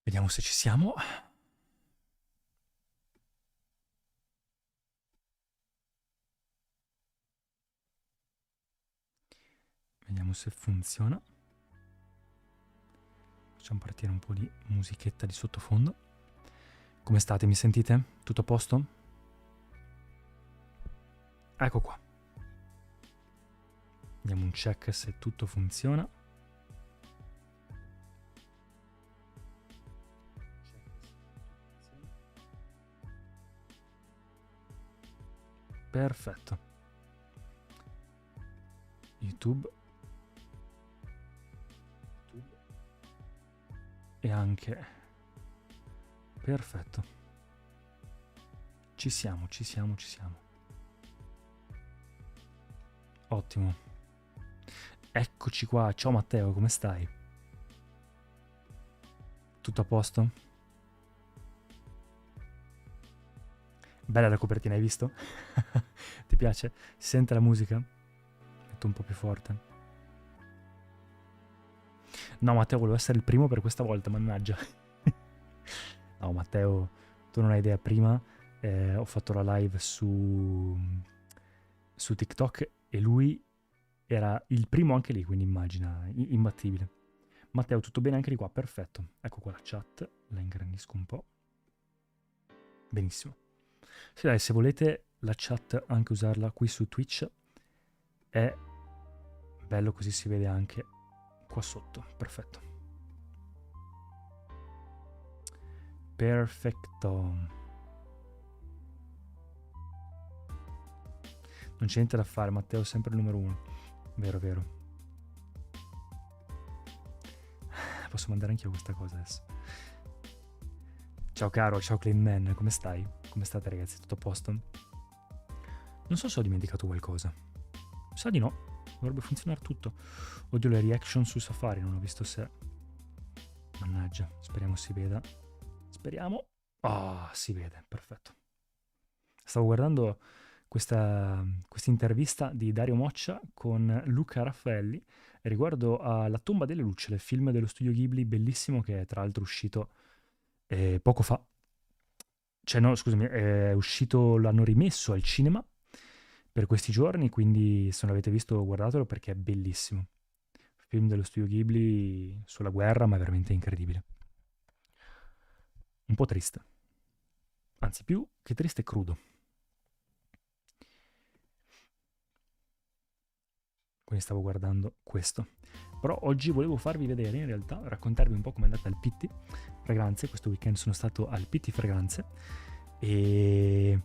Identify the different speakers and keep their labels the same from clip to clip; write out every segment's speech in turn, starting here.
Speaker 1: Vediamo se ci siamo. Vediamo se funziona. Facciamo partire un po' di musichetta di sottofondo. Come state? Mi sentite? Tutto a posto? Ecco qua. Diamo un check se tutto funziona. Perfetto. YouTube. E anche... Perfetto. Ci siamo. Ottimo. Eccoci qua. Ciao Matteo, come stai? Tutto a posto? Bella la copertina, hai visto? Ti piace? Si sente la musica? Metto un po' più forte. No, Matteo, volevo essere il primo per questa volta, mannaggia. No, Matteo, tu non hai idea. Prima ho fatto la live su TikTok e lui era il primo anche lì, quindi immagina, imbattibile. Matteo, tutto bene anche di qua? Perfetto. Ecco qua la chat, la ingrandisco un po'. Benissimo. Sì, dai, se volete la chat anche usarla qui su Twitch è bello, così si vede anche qua sotto. Perfetto. Perfetto. Non c'è niente da fare, Matteo è sempre il numero uno. Vero, vero. Posso mandare anche io questa cosa adesso. Ciao caro, ciao Clean Man, come stai? Come state ragazzi? Tutto a posto? Non so se ho dimenticato qualcosa. Sa di no, dovrebbe funzionare tutto. Odio le reaction su Safari, non ho visto se... Mannaggia, speriamo si veda. Speriamo. Ah, si vede, perfetto. Stavo guardando questa intervista di Dario Moccia con Luca Raffaelli riguardo a La tomba delle lucciole, film dello studio Ghibli bellissimo che è tra l'altro uscito poco fa. Cioè no, scusami, è uscito, l'hanno rimesso al cinema per questi giorni, quindi se non l'avete visto guardatelo perché è bellissimo. Film dello studio Ghibli sulla guerra, ma è veramente incredibile. Un po' triste. Anzi, più che triste, crudo. Quindi stavo guardando questo. Però oggi volevo farvi vedere, in realtà, raccontarvi un po' come è andata al Pitti Fragranze. Questo weekend sono stato al Pitti Fragranze e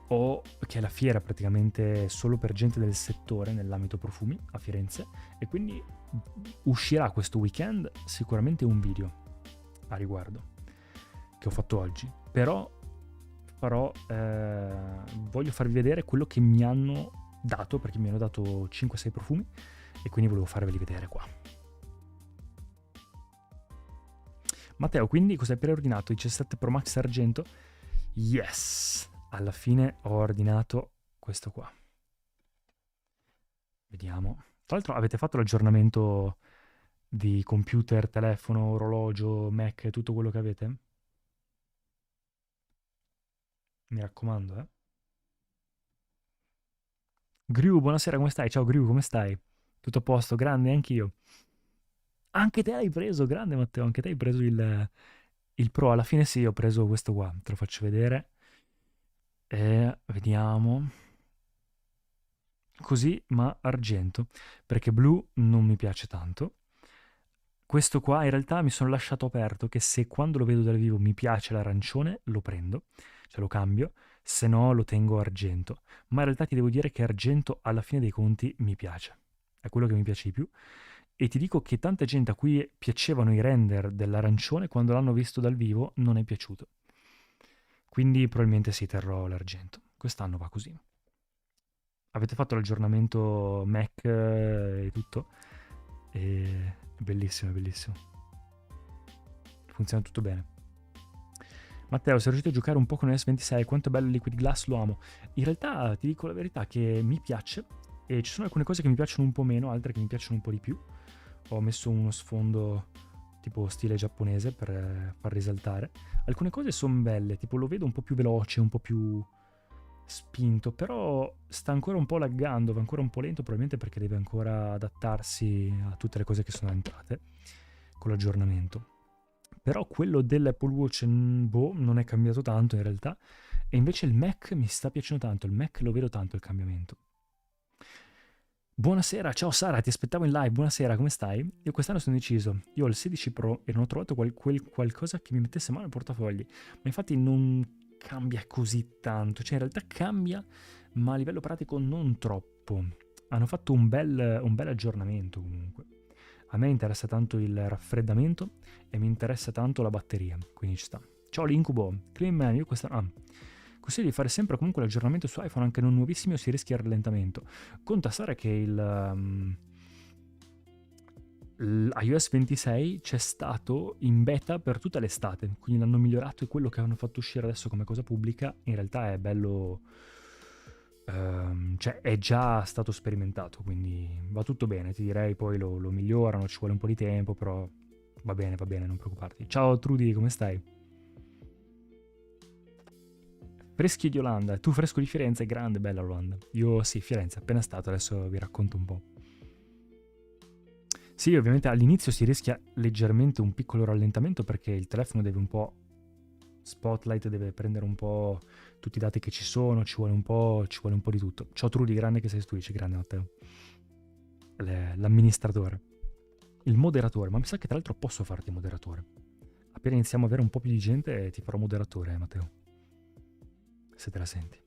Speaker 1: che è la fiera praticamente solo per gente del settore nell'ambito profumi a Firenze, e quindi uscirà questo weekend sicuramente un video a riguardo che ho fatto oggi. Però voglio farvi vedere quello che mi hanno dato, perché mi hanno dato 5-6 profumi e quindi volevo farveli vedere qua. Matteo, quindi cosa hai preordinato? Il 17 Pro Max Argento? Yes! Alla fine ho ordinato questo qua. Vediamo. Tra l'altro avete fatto l'aggiornamento di computer, telefono, orologio, Mac, tutto quello che avete? Mi raccomando, eh. Gru, buonasera, come stai? Ciao Gru, come stai? Tutto a posto? Grande, anch'io. Anche te l'hai preso, grande Matteo, anche te hai preso il Pro. Alla fine sì, ho preso questo qua, te lo faccio vedere. E vediamo. Così, ma argento, perché blu non mi piace tanto. Questo qua in realtà mi sono lasciato aperto che se quando lo vedo dal vivo mi piace l'arancione, lo prendo, cioè lo cambio, se no lo tengo argento. Ma in realtà ti devo dire che argento alla fine dei conti mi piace, è quello che mi piace di più. E ti dico che tanta gente a cui piacevano i render dell'arancione, quando l'hanno visto dal vivo non è piaciuto. Quindi probabilmente si terrò l'argento. Quest'anno va così. Avete fatto l'aggiornamento Mac e tutto? E... Bellissimo, bellissimo. Funziona tutto bene. Matteo, sei riuscito a giocare un po' con S26? Quanto è bello il Liquid Glass, lo amo. In realtà ti dico la verità che mi piace, e ci sono alcune cose che mi piacciono un po' meno, altre che mi piacciono un po' di più. Ho messo uno sfondo tipo stile giapponese per far risaltare. Alcune cose sono belle, tipo lo vedo un po' più veloce, un po' più spinto, però sta ancora un po' laggando, va ancora un po' lento, probabilmente perché deve ancora adattarsi a tutte le cose che sono entrate con l'aggiornamento. Però quello dell'Apple Watch, boh, non è cambiato tanto in realtà, e invece il Mac mi sta piacendo tanto, il Mac lo vedo tanto il cambiamento. Buonasera, ciao Sara, ti aspettavo in live, buonasera, come stai? Io quest'anno sono deciso, io ho il 16 Pro e non ho trovato qualcosa che mi mettesse male al portafogli, ma infatti non cambia così tanto, cioè in realtà cambia, ma a livello pratico non troppo. Hanno fatto un bel aggiornamento comunque. A me interessa tanto il raffreddamento e mi interessa tanto la batteria, quindi ci sta. Ciao l'incubo, Clean Man, io quest'anno... Consiglio di fare sempre comunque l'aggiornamento su iPhone anche non nuovissimi o si rischia il rallentamento. Conta stare che l'iOS 26 c'è stato in beta per tutta l'estate, quindi l'hanno migliorato e quello che hanno fatto uscire adesso come cosa pubblica in realtà è bello, cioè è già stato sperimentato, quindi va tutto bene, ti direi poi lo migliorano, ci vuole un po' di tempo, però va bene, non preoccuparti. Ciao Trudy, come stai? Freschi di Olanda, tu fresco di Firenze, grande, bella Olanda. Io sì, Firenze, appena stato, adesso vi racconto un po'. Sì, ovviamente all'inizio si rischia leggermente un piccolo rallentamento perché il telefono deve un po' spotlight, deve prendere un po' tutti i dati che ci sono, ci vuole un po' di tutto. Ciao Trudy, grande che sei tu, dice grande Matteo. L'amministratore. Il moderatore, ma mi sa che tra l'altro posso farti moderatore. Appena iniziamo ad avere un po' più di gente ti farò moderatore, Matteo. Se te la senti.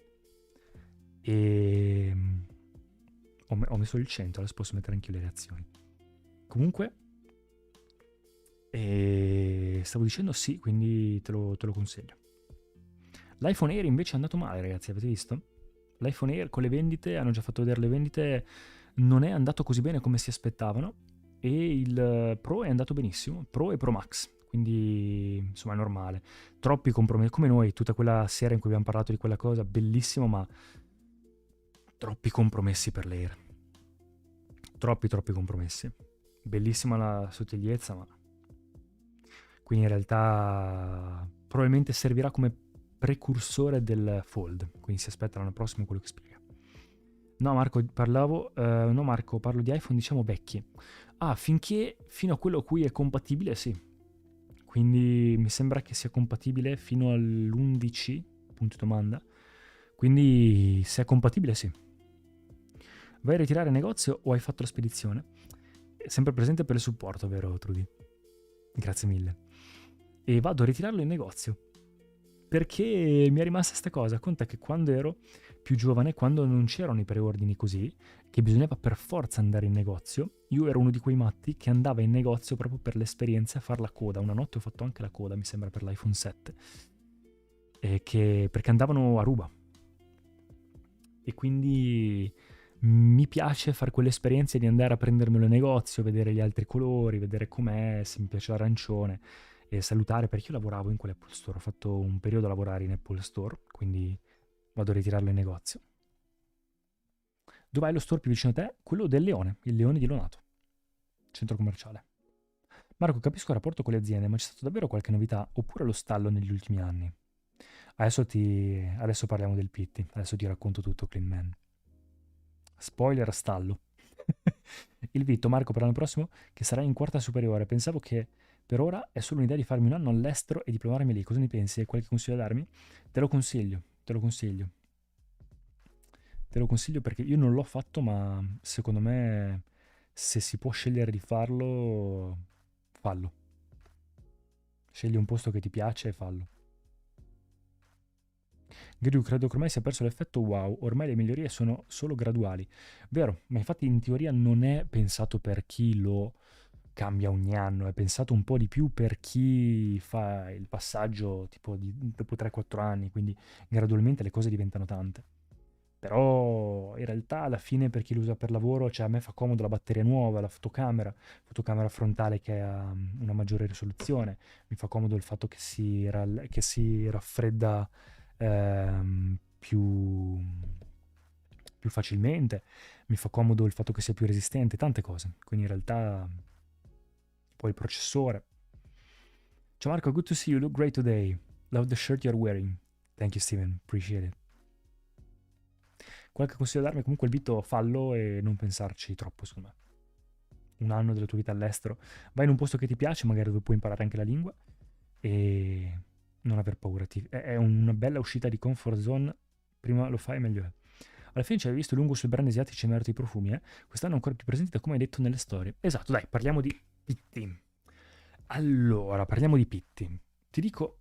Speaker 1: E ho messo il 100, adesso posso mettere anche le reazioni. Comunque, stavo dicendo sì, quindi te lo consiglio. L'iPhone Air invece è andato male, ragazzi, avete visto? L'iPhone Air con le vendite, hanno già fatto vedere le vendite, non è andato così bene come si aspettavano e il Pro è andato benissimo, Pro e Pro Max, quindi insomma è normale. Troppi compromessi, come noi, tutta quella sera in cui abbiamo parlato di quella cosa, bellissimo, ma troppi compromessi per l'Air. Troppi compromessi. Bellissima la sottigliezza, ma quindi in realtà probabilmente servirà come precursore del Fold, quindi si aspetta l'anno prossimo quello che spiega. No Marco, no Marco, parlo di iPhone diciamo vecchi. Ah, fino a quello a cui è compatibile, sì. Quindi mi sembra che sia compatibile fino all'11, punto di domanda. Quindi se è compatibile, sì. Vai a ritirare il negozio o hai fatto la spedizione? Sempre presente per il supporto, vero Trudy? Grazie mille. E vado a ritirarlo in negozio. Perché mi è rimasta sta cosa. Conta che quando ero più giovane, quando non c'erano i preordini così, che bisognava per forza andare in negozio, io ero uno di quei matti che andava in negozio proprio per l'esperienza a far la coda. Una notte ho fatto anche la coda, mi sembra, per l'iPhone 7. Perché andavano a ruba. E quindi mi piace fare quell'esperienza di andare a prendermelo in negozio, vedere gli altri colori, vedere com'è, se mi piace l'arancione e salutare, perché io lavoravo in quell'Apple Store, ho fatto un periodo a lavorare in Apple Store, quindi vado a ritirarlo in negozio. Dov'è lo store più vicino a te? Quello del Leone, il Leone di Lonato, centro commerciale. Marco, capisco il rapporto con le aziende, ma c'è stata davvero qualche novità oppure lo stallo negli ultimi anni? Adesso parliamo del Pitti, adesso ti racconto tutto, Clean Man. Spoiler stallo. Il Vitto, Marco, per l'anno prossimo che sarà in quarta superiore. Pensavo che per ora è solo un'idea di farmi un anno all'estero e diplomarmi lì. Cosa ne pensi? Hai qualche consiglio da darmi? Te lo consiglio, te lo consiglio. Te lo consiglio perché io non l'ho fatto, ma secondo me se si può scegliere di farlo, fallo. Scegli un posto che ti piace e fallo. Gru, credo che ormai sia perso l'effetto wow, ormai le migliorie sono solo graduali. Vero, ma infatti in teoria non è pensato per chi lo cambia ogni anno, è pensato un po' di più per chi fa il passaggio tipo dopo 3-4 anni, quindi gradualmente le cose diventano tante. Però in realtà alla fine per chi lo usa per lavoro, cioè a me fa comodo la batteria nuova, la fotocamera frontale che ha una maggiore risoluzione, mi fa comodo il fatto che si raffredda più facilmente, mi fa comodo il fatto che sia più resistente, tante cose. Quindi in realtà poi il processore. Ciao Marco, good to see you. Look great today. Love the shirt you're wearing. Thank you Steven, appreciate it. Qualche consiglio da darmi? Comunque il Vito fallo e non pensarci troppo, secondo me. Un anno della tua vita all'estero. Vai in un posto che ti piace, magari dove puoi imparare anche la lingua e non aver paura. È una bella uscita di comfort zone. Prima lo fai, meglio è. Alla fine ci avevi visto lungo sui brand asiatici e merito i profumi, eh? Quest'anno ancora più presenti da come hai detto nelle storie. Esatto, dai, parliamo di Pitti. Allora, parliamo di Pitti. Ti dico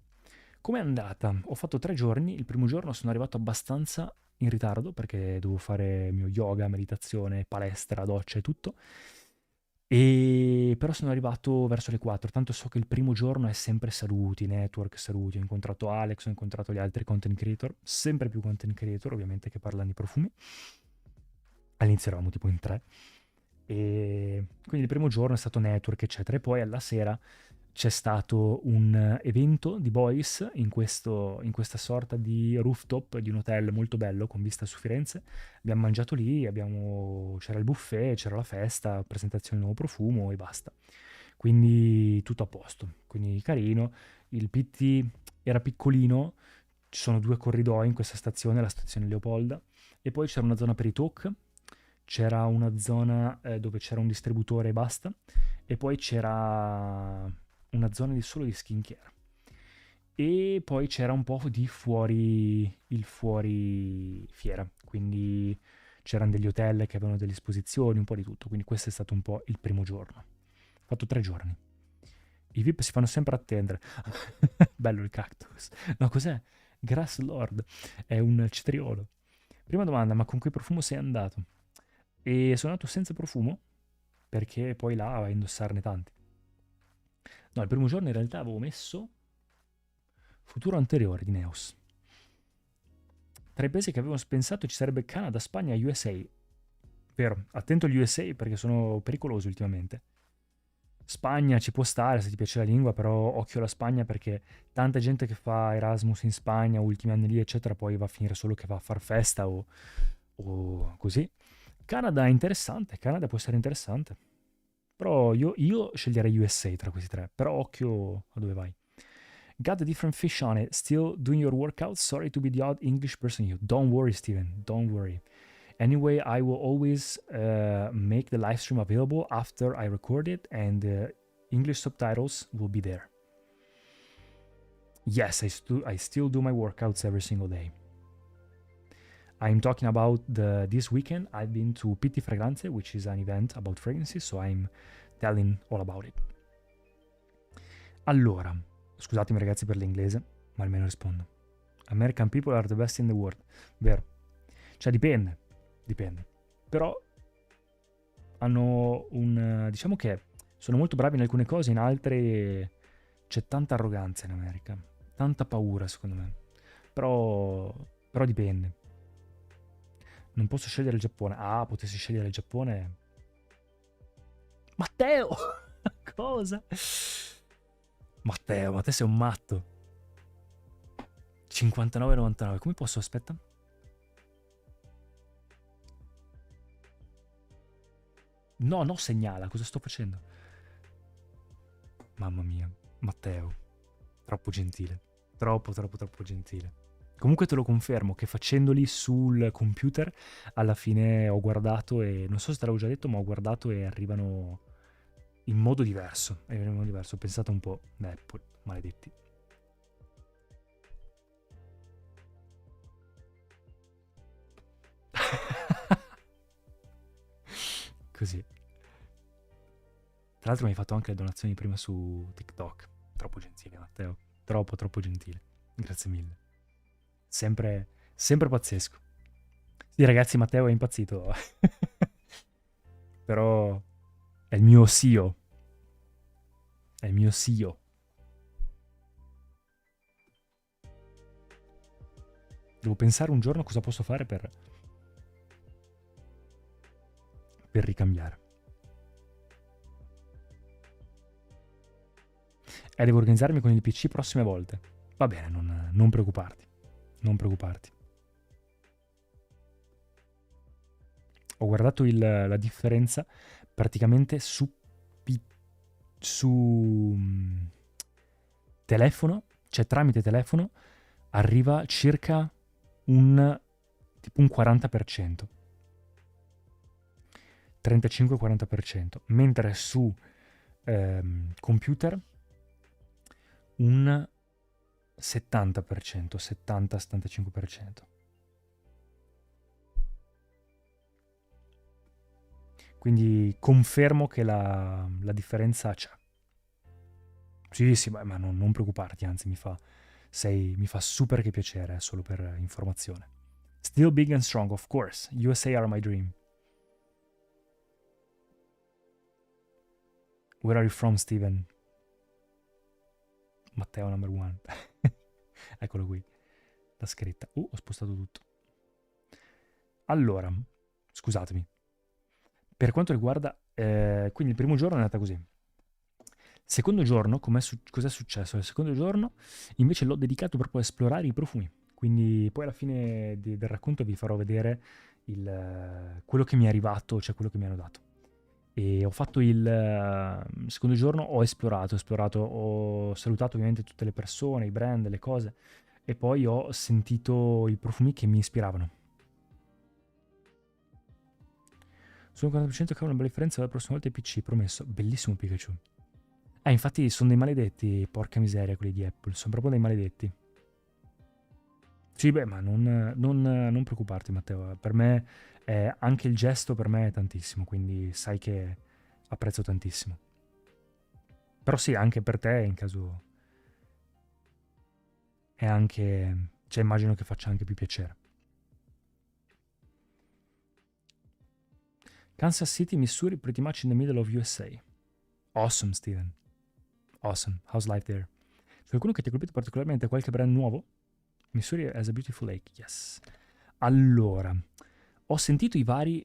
Speaker 1: com'è andata. Ho fatto 3 giorni. Il primo giorno sono arrivato abbastanza in ritardo perché dovevo fare mio yoga, meditazione, palestra, doccia e tutto. E però sono arrivato verso le 4, tanto so che il primo giorno è sempre saluti, network, saluti. Ho incontrato Alex, ho incontrato gli altri content creator, sempre più content creator ovviamente che parlano di profumi. All'inizio eravamo tipo in 3. E quindi il primo giorno è stato network, eccetera. E poi alla sera c'è stato un evento di boys in questa sorta di rooftop di un hotel molto bello con vista su Firenze. Abbiamo mangiato lì, c'era il buffet, c'era la festa, presentazione del nuovo profumo e basta. Quindi tutto a posto, quindi carino. Il PT era piccolino, ci sono 2 corridoi in questa stazione, la stazione Leopolda, e poi c'era una zona per i talk, c'era una zona dove c'era un distributore e basta, e poi c'era una zona solo di skincare. E poi c'era un po' di il fuori fiera, quindi c'erano degli hotel che avevano delle esposizioni, un po' di tutto, quindi questo è stato un po' il primo giorno. Ho fatto 3 giorni. I VIP si fanno sempre attendere. Bello il cactus. No, cos'è? Grass Lord. È un cetriolo. Prima domanda, ma con che profumo sei andato? E sono andato senza profumo, perché poi là vai a indossarne tanti. No, il primo giorno in realtà avevo messo futuro anteriore di Neos. Tra i paesi che avevo pensato ci sarebbe Canada, Spagna e USA. Vero, attento agli USA perché sono pericolosi ultimamente. Spagna ci può stare se ti piace la lingua, però occhio alla Spagna perché tanta gente che fa Erasmus in Spagna, ultimi anni lì, eccetera, poi va a finire solo che va a far festa o così. Canada è interessante, Canada può essere interessante. Però io sceglierei USA tra questi 3, però occhio a dove vai. Got a different fish on it. Still doing your workout? Sorry to be the odd English person here. Don't worry, Steven. Don't worry. Anyway, I will always make the live stream available after I record it, and English subtitles will be there. Yes, I still do my workouts every single day. I'm talking about this weekend. I've been to Pitti Fragranze, which is an event about fragrances, so I'm telling all about it. Allora, scusatemi ragazzi per l'inglese, ma almeno rispondo. American people are the best in the world. Vero. Cioè dipende. Però hanno diciamo che sono molto bravi in alcune cose, in altre c'è tanta arroganza in America. Tanta paura, secondo me. Però dipende. Non posso scegliere il Giappone. Ah, potessi scegliere il Giappone. Matteo! Cosa? Matteo, ma te sei un matto. 59,99. Come posso? Aspetta. No, segnala. Cosa sto facendo? Mamma mia. Matteo. Troppo gentile. Troppo gentile. Comunque te lo confermo che facendoli sul computer alla fine ho guardato e non so se te l'avevo già detto, ma ho guardato e arrivano in modo diverso. Ho pensato un po', Apple, maledetti. Così. Tra l'altro mi hai fatto anche le donazioni prima su TikTok. Troppo gentile, Matteo. Troppo gentile. Grazie mille. Sempre pazzesco. Sì, ragazzi, Matteo è impazzito. Però è il mio CEO. È il mio CEO. Devo pensare un giorno cosa posso fare per ricambiare. E devo organizzarmi con il PC prossime volte. Va bene, non preoccuparti. Non preoccuparti. Ho guardato la differenza praticamente su telefono, cioè tramite telefono, arriva circa tipo un 40%, 35-40%, mentre su computer un 70%, 70-75%. Quindi confermo che la differenza c'è. Sì, sì, ma non preoccuparti, anzi mi fa super che piacere, solo per informazione. Still big and strong, of course. USA are my dream. Where are you from, Steven? Matteo number one. Eccolo qui, la scritta. Ho spostato tutto. Allora, scusatemi. Per quanto riguarda... quindi il primo giorno è andata così. Secondo giorno, cos'è successo? Il secondo giorno invece l'ho dedicato proprio a esplorare i profumi. Quindi poi alla fine del racconto vi farò vedere quello che mi è arrivato, cioè quello che mi hanno dato. E ho fatto il secondo giorno, ho esplorato, ho salutato ovviamente tutte le persone, i brand, le cose, e poi ho sentito i profumi che mi ispiravano. Sono 40% che ha una bella differenza, la prossima volta i PC, promesso. Bellissimo Pikachu. Infatti sono dei maledetti, porca miseria quelli di Apple, sono proprio dei maledetti. Sì, beh, ma non preoccuparti Matteo, per me anche il gesto per me è tantissimo, quindi sai che apprezzo tantissimo. Però sì, anche per te in caso è anche, cioè immagino che faccia anche più piacere. Kansas City, Missouri, pretty much in the middle of USA. Awesome, Steven. Awesome. How's life there? C'è qualcuno che ti ha colpito particolarmente? Qualche brand nuovo? Missouri has a beautiful lake, yes. Allora, ho sentito i vari...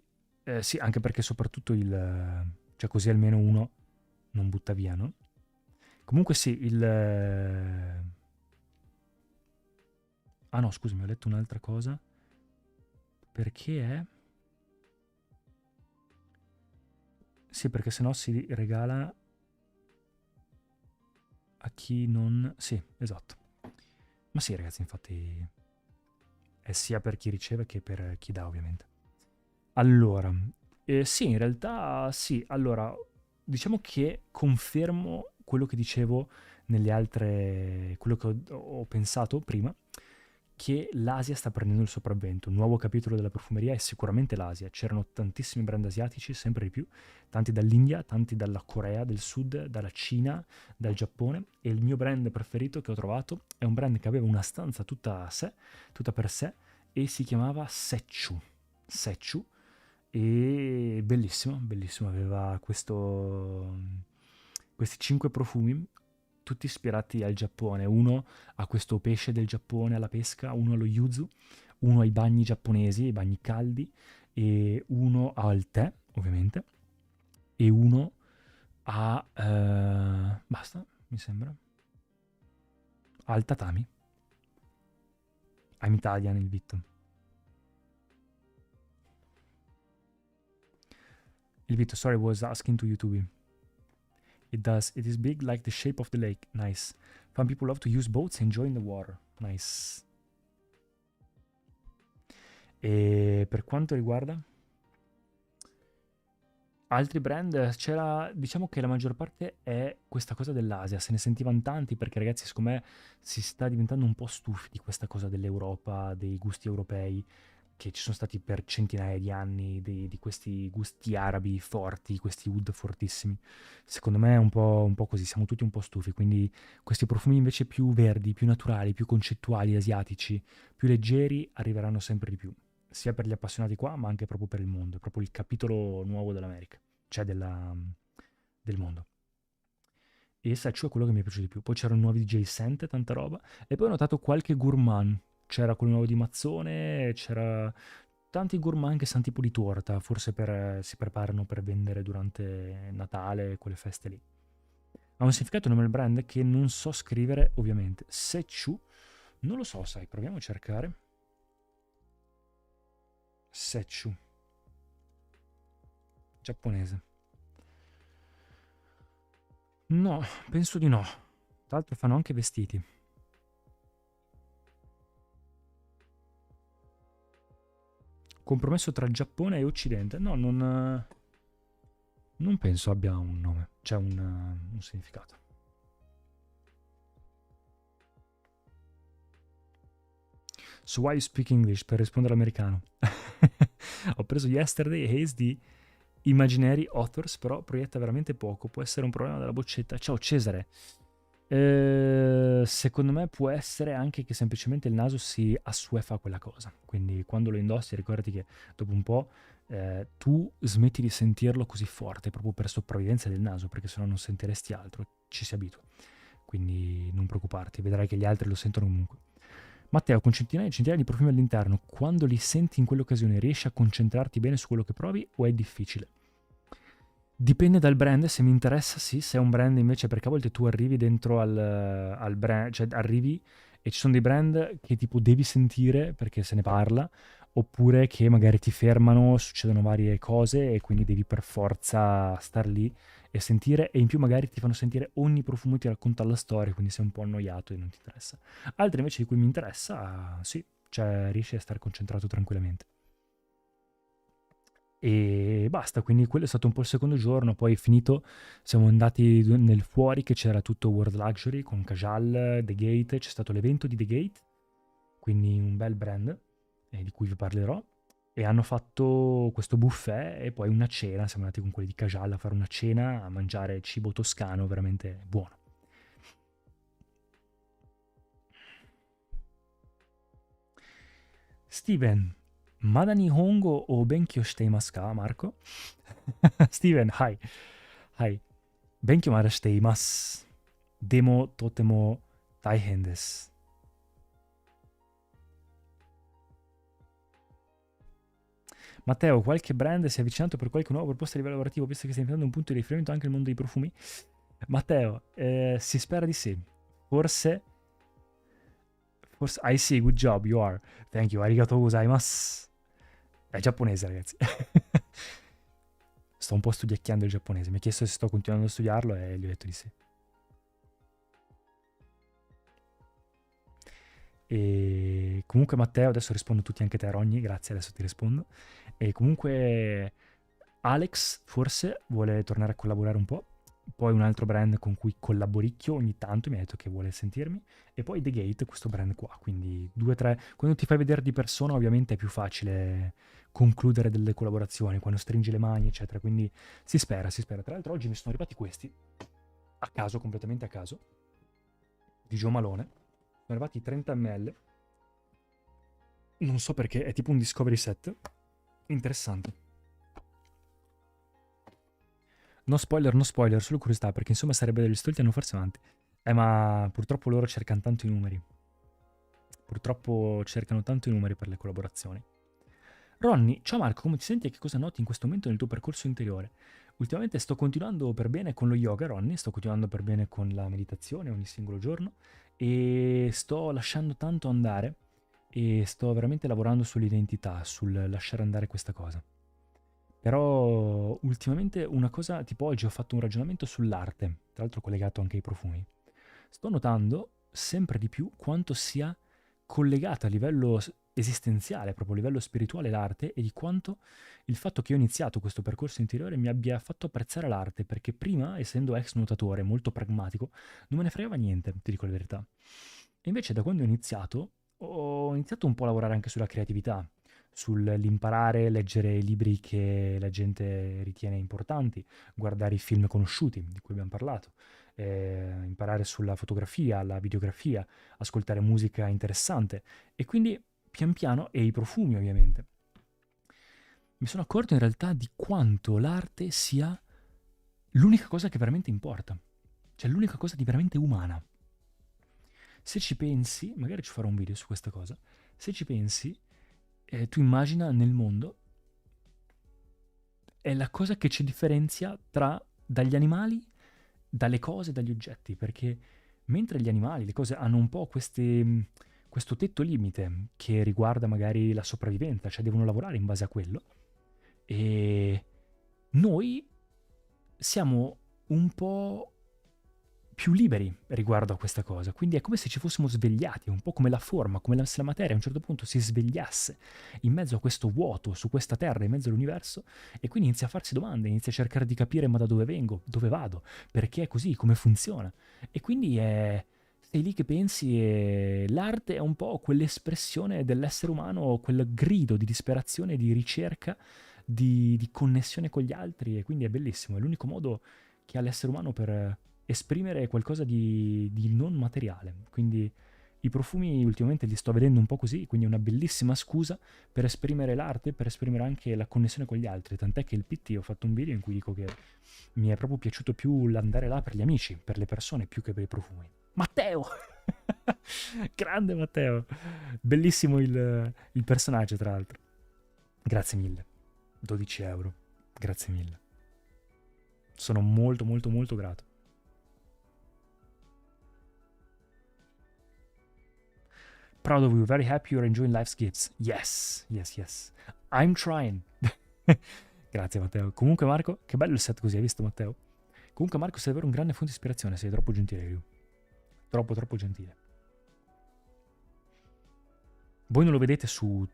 Speaker 1: sì, anche perché soprattutto cioè così almeno uno non butta via, no? Comunque sì, ah no, scusami, ho letto un'altra cosa. Perché è... Sì, perché sennò si regala a chi non... Sì, esatto. Ma sì, ragazzi, infatti è sia per chi riceve che per chi dà, ovviamente. Allora, sì, in realtà sì. Allora, diciamo che confermo quello che dicevo nelle altre... quello che ho pensato prima, che l'Asia sta prendendo il sopravvento. Un nuovo capitolo della profumeria è sicuramente l'Asia. C'erano tantissimi brand asiatici, sempre di più, tanti dall'India, tanti dalla Corea del Sud, dalla Cina, dal Giappone, e il mio brand preferito che ho trovato è un brand che aveva una stanza tutta a sé, tutta per sé, e si chiamava Secciu. Secciu, e bellissimo, bellissimo, aveva questi 5 profumi, tutti ispirati al Giappone. Uno a questo pesce del Giappone alla pesca, uno allo yuzu, uno ai bagni giapponesi, ai bagni caldi, e uno al tè, ovviamente, e uno a... basta, mi sembra. Al tatami. I'm Italian il Vitto. Il Vitto, sorry, was asking to YouTube. It does. It is big like the shape of the lake. Nice. Fun people love to use boats enjoying the water. Nice. E per quanto riguarda altri brand, c'era, diciamo che la maggior parte è questa cosa dell'Asia, se ne sentivano tanti perché ragazzi secondo me si sta diventando un po' stufi di questa cosa dell'Europa, dei gusti europei, che ci sono stati per centinaia di anni, di questi gusti arabi forti, questi oud fortissimi. Secondo me è un po' così, siamo tutti un po' stufi, quindi questi profumi invece più verdi, più naturali, più concettuali, asiatici, più leggeri, arriveranno sempre di più, sia per gli appassionati qua, ma anche proprio per il mondo, è proprio il capitolo nuovo dell'America, cioè del mondo. E Seccio è quello che mi è piaciuto di più. Poi c'erano nuovi DJ Scent, tanta roba. E poi ho notato qualche gourmand. C'era quello nuovo di Mazzone, c'era tanti gourmand che sanno tipo di torta, forse si preparano per vendere durante Natale, quelle feste lì. Ha un significato il nome del brand che non so scrivere, ovviamente. Secchu, non lo so, sai, proviamo a cercare. Secchu. Giapponese. No, penso di no. Tra l'altro fanno anche vestiti. Compromesso tra Giappone e Occidente. No, non penso abbia un nome, cioè un significato. So why you speak English? Per rispondere all'americano. Ho preso Yesterday e Haze di Imaginary Authors, però proietta veramente poco. Può essere un problema della boccetta. Ciao Cesare. Secondo me può essere anche che semplicemente il naso si assuefa a quella cosa. Quindi quando lo indossi ricordati che dopo un po' tu smetti di sentirlo così forte proprio per sopravvivenza del naso, perché sennò non sentiresti altro, ci si abitua. Quindi non preoccuparti, vedrai che gli altri lo sentono comunque. Matteo, con centinaia e centinaia di profumi all'interno, quando li senti in quell'occasione riesci a concentrarti bene su quello che provi o è difficile? Dipende dal brand, se mi interessa sì, se è un brand invece, perché a volte tu arrivi dentro al brand, cioè arrivi e ci sono dei brand che tipo devi sentire perché se ne parla, oppure che magari ti fermano, succedono varie cose e quindi devi per forza star lì e sentire, e in più magari ti fanno sentire ogni profumo, ti racconta la storia, quindi sei un po' annoiato e non ti interessa. Altri invece di cui mi interessa, sì, cioè riesci a stare concentrato tranquillamente. E basta, quindi quello è stato un po' il secondo giorno, poi finito siamo andati nel fuori che c'era tutto World Luxury con Kajal, The Gate, c'è stato l'evento di The Gate, quindi un bel brand di cui vi parlerò, e hanno fatto questo buffet e poi una cena, siamo andati con quelli di Kajal a fare una cena, a mangiare cibo toscano veramente buono. Steven, Mada Nihongo o Benkyo shiteimasu ka, Marco? Steven, hi. Hi. 勉強まだしています。でもとても大変です。Matteo, qualche brand si è avvicinato per qualche nuova proposta a livello lavorativo, visto che stai diventando un punto di riferimento anche nel mondo dei profumi? Matteo, si spera di sì. Forse, I see, good job, you are. Thank you, arigatou gozaimasu. È giapponese, ragazzi. Sto un po' studiacchiando il giapponese. Mi ha chiesto se sto continuando a studiarlo e gli ho detto di sì. E comunque Matteo, adesso rispondo tutti anche te Rogni, grazie, adesso ti rispondo. E comunque Alex forse vuole tornare a collaborare un po', poi un altro brand con cui collaboricchio ogni tanto, mi ha detto che vuole sentirmi, e poi The Gate, questo brand qua, quindi due, tre, quando ti fai vedere di persona ovviamente è più facile concludere delle collaborazioni, quando stringi le mani eccetera, quindi si spera, si spera. Tra l'altro oggi mi sono arrivati questi, a caso, completamente a caso, di Gio Malone, sono arrivati 30 ml, non so perché, è tipo un Discovery Set, interessante. No spoiler, no spoiler, solo curiosità, perché insomma sarebbe degli stolti a non farsi avanti. Ma purtroppo loro cercano tanto i numeri. Purtroppo cercano tanto i numeri per le collaborazioni. Ronny, ciao Marco, come ti senti e che cosa noti in questo momento nel tuo percorso interiore? Ultimamente sto continuando per bene con lo yoga, Ronny, sto continuando per bene con la meditazione ogni singolo giorno e sto lasciando tanto andare e sto veramente lavorando sull'identità, sul lasciare andare questa cosa. Però ultimamente una cosa, tipo oggi ho fatto un ragionamento sull'arte, tra l'altro collegato anche ai profumi. Sto notando sempre di più quanto sia collegata a livello esistenziale, proprio a livello spirituale l'arte e di quanto il fatto che ho iniziato questo percorso interiore mi abbia fatto apprezzare l'arte, perché prima, essendo ex nuotatore molto pragmatico, non me ne fregava niente, ti dico la verità. E invece da quando ho iniziato un po' a lavorare anche sulla creatività, sull'imparare, leggere i libri che la gente ritiene importanti, guardare i film conosciuti di cui abbiamo parlato, imparare sulla fotografia, la videografia, ascoltare musica interessante e quindi pian piano, e i profumi ovviamente, mi sono accorto in realtà di quanto l'arte sia l'unica cosa che veramente importa, cioè l'unica cosa di veramente umana. Se ci pensi, magari ci farò un video su questa cosa, se ci pensi, tu immagina nel mondo, è la cosa che ci differenzia dagli animali, dalle cose, dagli oggetti, perché mentre gli animali, le cose hanno un po' questo tetto limite che riguarda magari la sopravvivenza, cioè devono lavorare in base a quello, e noi siamo un po' più liberi riguardo a questa cosa. Quindi è come se ci fossimo svegliati, un po' come la forma, se la materia a un certo punto si svegliasse in mezzo a questo vuoto, su questa terra, in mezzo all'universo, e quindi inizia a farsi domande, inizia a cercare di capire ma da dove vengo, dove vado, perché è così, come funziona. E quindi sei lì che pensi e l'arte è un po' quell'espressione dell'essere umano, quel grido di disperazione, di ricerca, di connessione con gli altri, e quindi è bellissimo, è l'unico modo che ha l'essere umano per esprimere qualcosa di non materiale. Quindi i profumi ultimamente li sto vedendo un po' così, quindi è una bellissima scusa per esprimere l'arte, per esprimere anche la connessione con gli altri. Tant'è che il PT ho fatto un video in cui dico che mi è proprio piaciuto più l'andare là per gli amici, per le persone, più che per i profumi. Matteo! Grande Matteo! Bellissimo il personaggio, tra l'altro. Grazie mille. 12 euro. Grazie mille. Sono molto molto molto grato. Proud of you, very happy you're enjoying life's gifts. Yes, yes, yes. I'm trying. Grazie Matteo. Comunque Marco, che bello il set così, hai visto Matteo? Comunque Marco sei davvero un grande fonte di ispirazione, sei troppo gentile io. Troppo troppo gentile. Voi non lo vedete su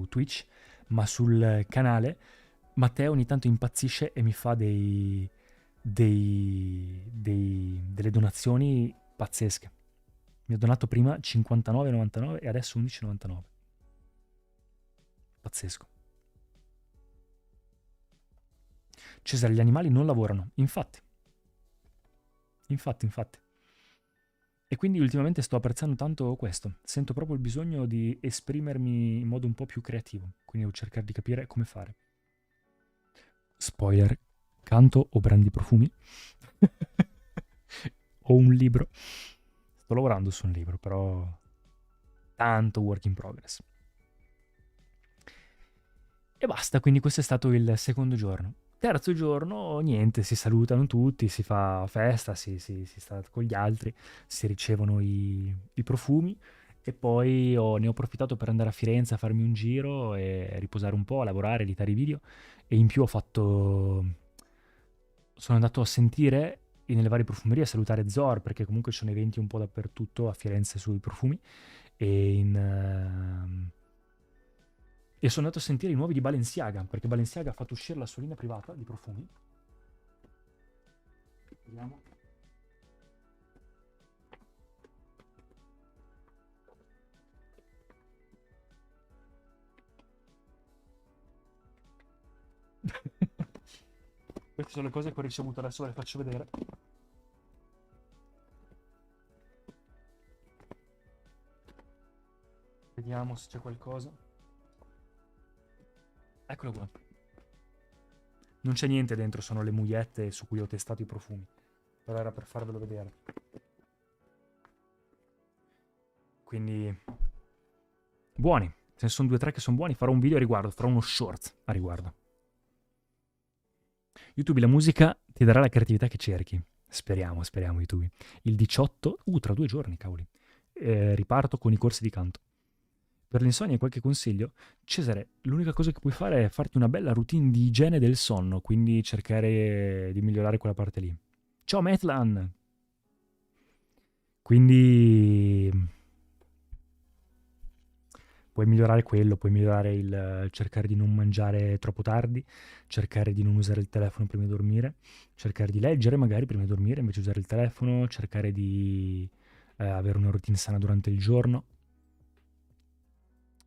Speaker 1: Twitch, ma sul canale Matteo ogni tanto impazzisce e mi fa delle donazioni pazzesche. Mi ha donato prima 59,99 e adesso 11,99. Pazzesco. Cesare, gli animali non lavorano, infatti. Infatti. E quindi ultimamente sto apprezzando tanto questo. Sento proprio il bisogno di esprimermi in modo un po' più creativo. Quindi devo cercare di capire come fare. Spoiler, canto o brandi profumi? O un libro? Sto lavorando su un libro, però tanto work in progress. E basta, quindi questo è stato il secondo giorno. Terzo giorno, niente, si salutano tutti, si fa festa, si sta con gli altri, si ricevono i profumi e poi ne ho approfittato per andare a Firenze a farmi un giro e riposare un po', a lavorare, editare i video e in più sono andato a sentire nelle varie profumerie, a salutare Zor perché comunque ci sono eventi un po' dappertutto a Firenze sui profumi e sono andato a sentire i nuovi di Balenciaga, perché Balenciaga ha fatto uscire la sua linea privata di profumi. Vediamo. Queste sono le cose che ho ricevuto, adesso ve le faccio vedere. Vediamo se c'è qualcosa. Eccolo qua. Non c'è niente dentro, sono le mugliette su cui ho testato i profumi. Però era per farvelo vedere. Quindi buoni. Ce ne sono 2 o 3 che sono buoni. Farò un video a riguardo, farò uno short a riguardo. YouTube, la musica ti darà la creatività che cerchi. Speriamo YouTube. Il 18, tra 2 giorni, cavoli. Riparto con i corsi di canto. Per l'insonnia qualche consiglio? Cesare, l'unica cosa che puoi fare è farti una bella routine di igiene del sonno, quindi cercare di migliorare quella parte lì. Ciao Metlan! Quindi puoi migliorare quello, puoi migliorare il cercare di non mangiare troppo tardi, cercare di non usare il telefono prima di dormire, cercare di leggere magari prima di dormire invece di usare il telefono, cercare di avere una routine sana durante il giorno.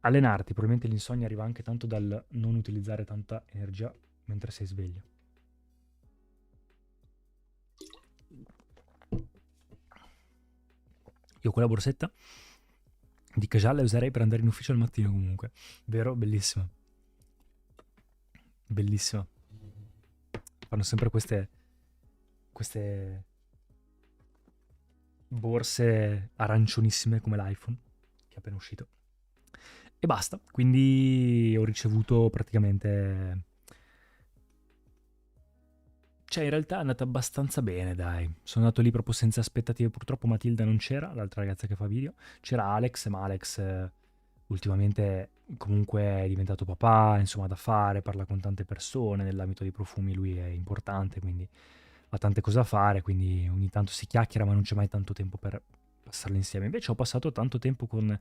Speaker 1: Allenarti, probabilmente l'insonnia arriva anche tanto dal non utilizzare tanta energia mentre sei sveglio. Io quella borsetta di Kajal la userei per andare in ufficio al mattino comunque. Vero? Bellissima. Bellissima. Fanno sempre queste borse aranciosissime come l'iPhone che è appena uscito. E basta, quindi ho ricevuto praticamente... Cioè, in realtà è andata abbastanza bene, dai. Sono andato lì proprio senza aspettative. Purtroppo Matilda non c'era, l'altra ragazza che fa video. C'era Alex, ma Alex ultimamente comunque è diventato papà, insomma, da fare, parla con tante persone nell'ambito dei profumi, lui è importante, quindi ha tante cose da fare, quindi ogni tanto si chiacchiera, ma non c'è mai tanto tempo per passarle insieme. Invece ho passato tanto tempo con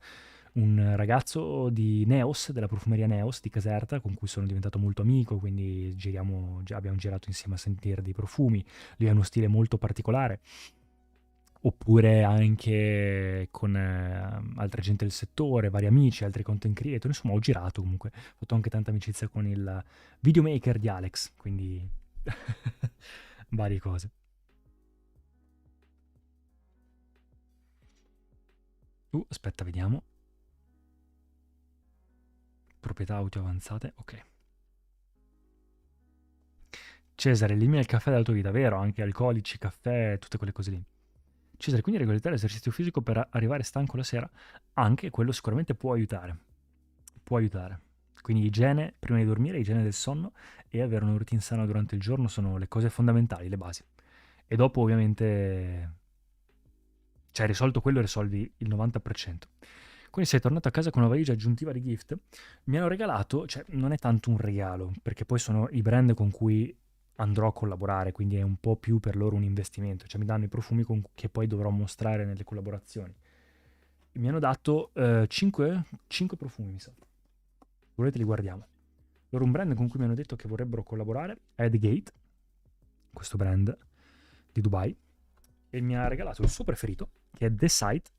Speaker 1: un ragazzo di Neos, della profumeria Neos di Caserta, con cui sono diventato molto amico, quindi abbiamo girato insieme a sentire dei profumi. Lui ha uno stile molto particolare. Oppure anche con altra gente del settore, vari amici, altri content creator. Insomma, ho girato comunque, ho fatto anche tanta amicizia con il videomaker di Alex, quindi varie cose. Aspetta, vediamo. Proprietà audio avanzate, ok. Cesare, elimina il caffè dalla tua vita, vero? Anche alcolici, caffè, tutte quelle cose lì. Cesare, quindi regolarità l'esercizio fisico per arrivare stanco la sera, anche quello sicuramente può aiutare. Può aiutare. Quindi igiene prima di dormire, igiene del sonno e avere una routine sana durante il giorno sono le cose fondamentali, le basi. E dopo ovviamente, cioè risolto quello risolvi il 90%. Quindi sei tornato a casa con una valigia aggiuntiva di gift. Mi hanno regalato, cioè non è tanto un regalo, perché poi sono i brand con cui andrò a collaborare, quindi è un po' più per loro un investimento, cioè mi danno i profumi che poi dovrò mostrare nelle collaborazioni. Mi hanno dato 5 profumi, mi sa. Volete li guardiamo. Loro un brand con cui mi hanno detto che vorrebbero collaborare è The Gate, questo brand di Dubai, e mi ha regalato il suo preferito, che è The Sight.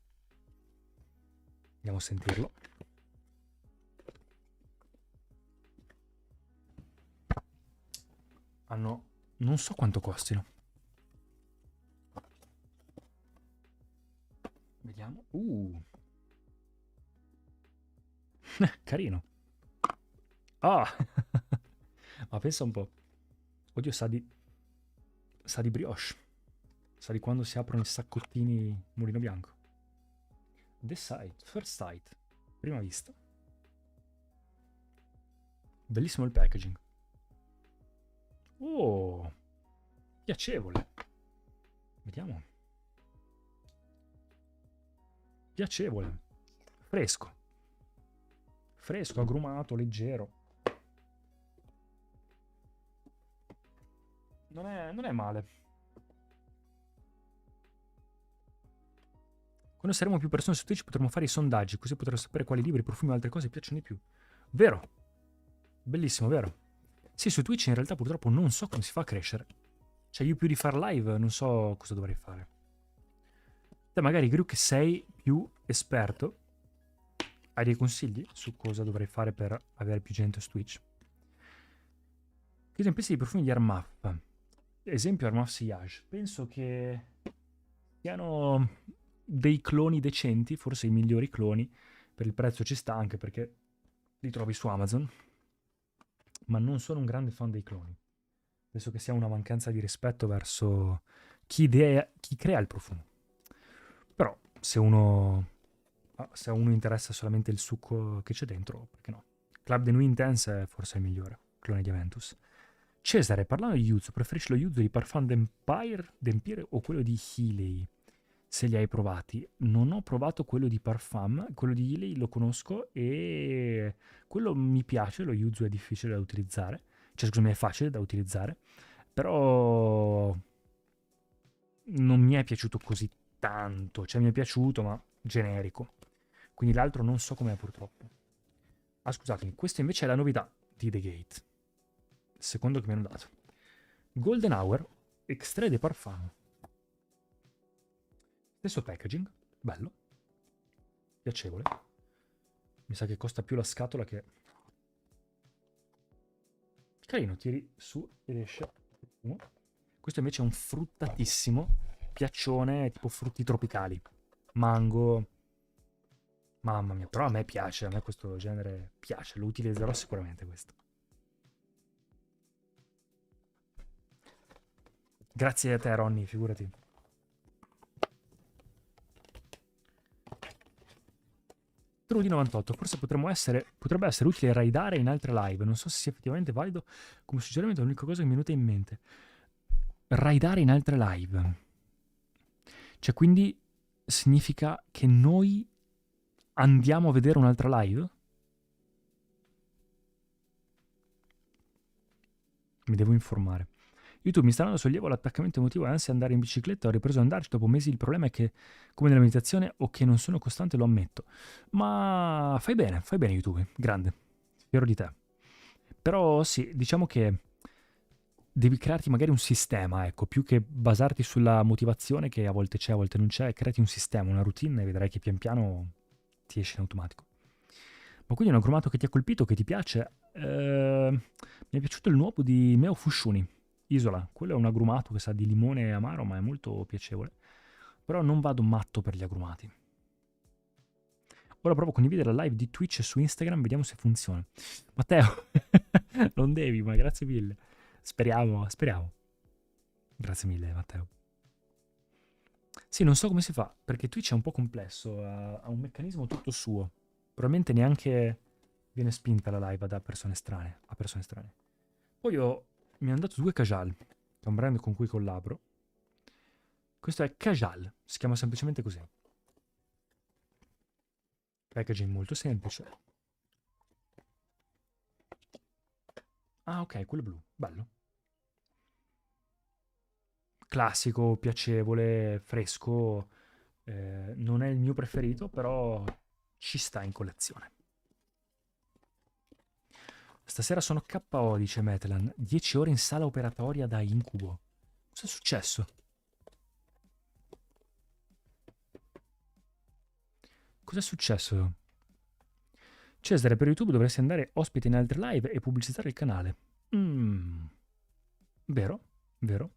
Speaker 1: Andiamo a sentirlo. Hanno... non so quanto costino. Vediamo. Carino. Ah! Ma pensa un po'. Oddio, sa di brioche. Sa di quando si aprono i saccottini mulino bianco. The Sight, First Sight. Prima vista. Bellissimo il packaging. Oh! Piacevole. Vediamo. Piacevole. Fresco. Fresco, agrumato, leggero. Non è male. Quando saremo più persone su Twitch potremo fare i sondaggi, così potremo sapere quali libri, profumi o altre cose piacciono di più. Vero? Bellissimo, vero? Sì, su Twitch in realtà purtroppo non so come si fa a crescere. Cioè io più di far live non so cosa dovrei fare. Te magari, Gru, che sei più esperto, hai dei consigli su cosa dovrei fare per avere più gente su Twitch? Che ne pensi dei profumi di Armaf? Esempio Armaf Sillage. Penso che siano dei cloni decenti, forse i migliori cloni. Per il prezzo ci sta, anche perché li trovi su Amazon. Ma non sono un grande fan dei cloni. Penso che sia una mancanza di rispetto verso chi crea il profumo. Però se a uno interessa solamente il succo che c'è dentro, perché no? Club de Nuit Intense è forse il migliore, clone di Aventus. Cesare, parlando di yuzu, preferisci lo yuzu di Parfum d'Empire o quello di Healy? Se li hai provati. Non ho provato quello di Parfum, quello di Healy lo conosco e quello mi piace, lo yuzu è difficile da utilizzare, cioè scusami è facile da utilizzare, però non mi è piaciuto così tanto, cioè mi è piaciuto ma generico, quindi l'altro non so com'è purtroppo. Ah scusatemi, questa invece è la novità di The Gate, il secondo che mi hanno dato. Golden Hour Extrait de Parfum. Stesso packaging, bello, piacevole. Mi sa che costa più la scatola che... Carino, tiri su ed esce. Questo invece è un fruttatissimo piaccione, tipo frutti tropicali. Mango. Mamma mia, però a me piace, a me questo genere piace, lo utilizzerò sicuramente questo. Grazie a te, Ronny, figurati. Trudy98, forse potrebbe essere utile raidare in altre live, non so se sia effettivamente valido come suggerimento, è l'unica cosa che mi è venuta in mente. Raidare in altre live. Cioè, quindi significa che noi andiamo a vedere un'altra live? Mi devo informare. YouTube mi sta dando sollievo, l'attaccamento emotivo e ansia andare in bicicletta, ho ripreso ad andarci dopo mesi, il problema è che, come nella meditazione, o che non sono costante, lo ammetto. Ma fai bene YouTube, grande, fiero di te. Però sì, diciamo che devi crearti magari un sistema, ecco, più che basarti sulla motivazione che a volte c'è, a volte non c'è, creati un sistema, una routine e vedrai che pian piano ti esce in automatico. Ma quindi è un agrumato che ti ha colpito, che ti piace? Mi è piaciuto il nuovo di Meo Fushuni, Isola. Quello è un agrumato che sa di limone e amaro, ma è molto piacevole. Però non vado matto per gli agrumati. Ora provo a condividere la live di Twitch su Instagram, vediamo se funziona. Matteo, non devi, ma grazie mille. Speriamo. Grazie mille, Matteo. Sì, non so come si fa, perché Twitch è un po' complesso, ha un meccanismo tutto suo. Probabilmente neanche viene spinta la live da persone strane, a persone strane. Poi mi hanno dato 2 Kajal, che è un brand con cui collaboro. Questo è Kajal, si chiama semplicemente così. Packaging molto semplice. Ah, ok, quello blu, bello. Classico, piacevole, fresco. Non è il mio preferito, però ci sta in collezione. Stasera sono KO, dice Metlan. 10 ore in sala operatoria da incubo. Cosa è successo? Cos'è successo? Cesare, per YouTube dovresti andare ospite in altre live e pubblicizzare il canale. Vero, vero.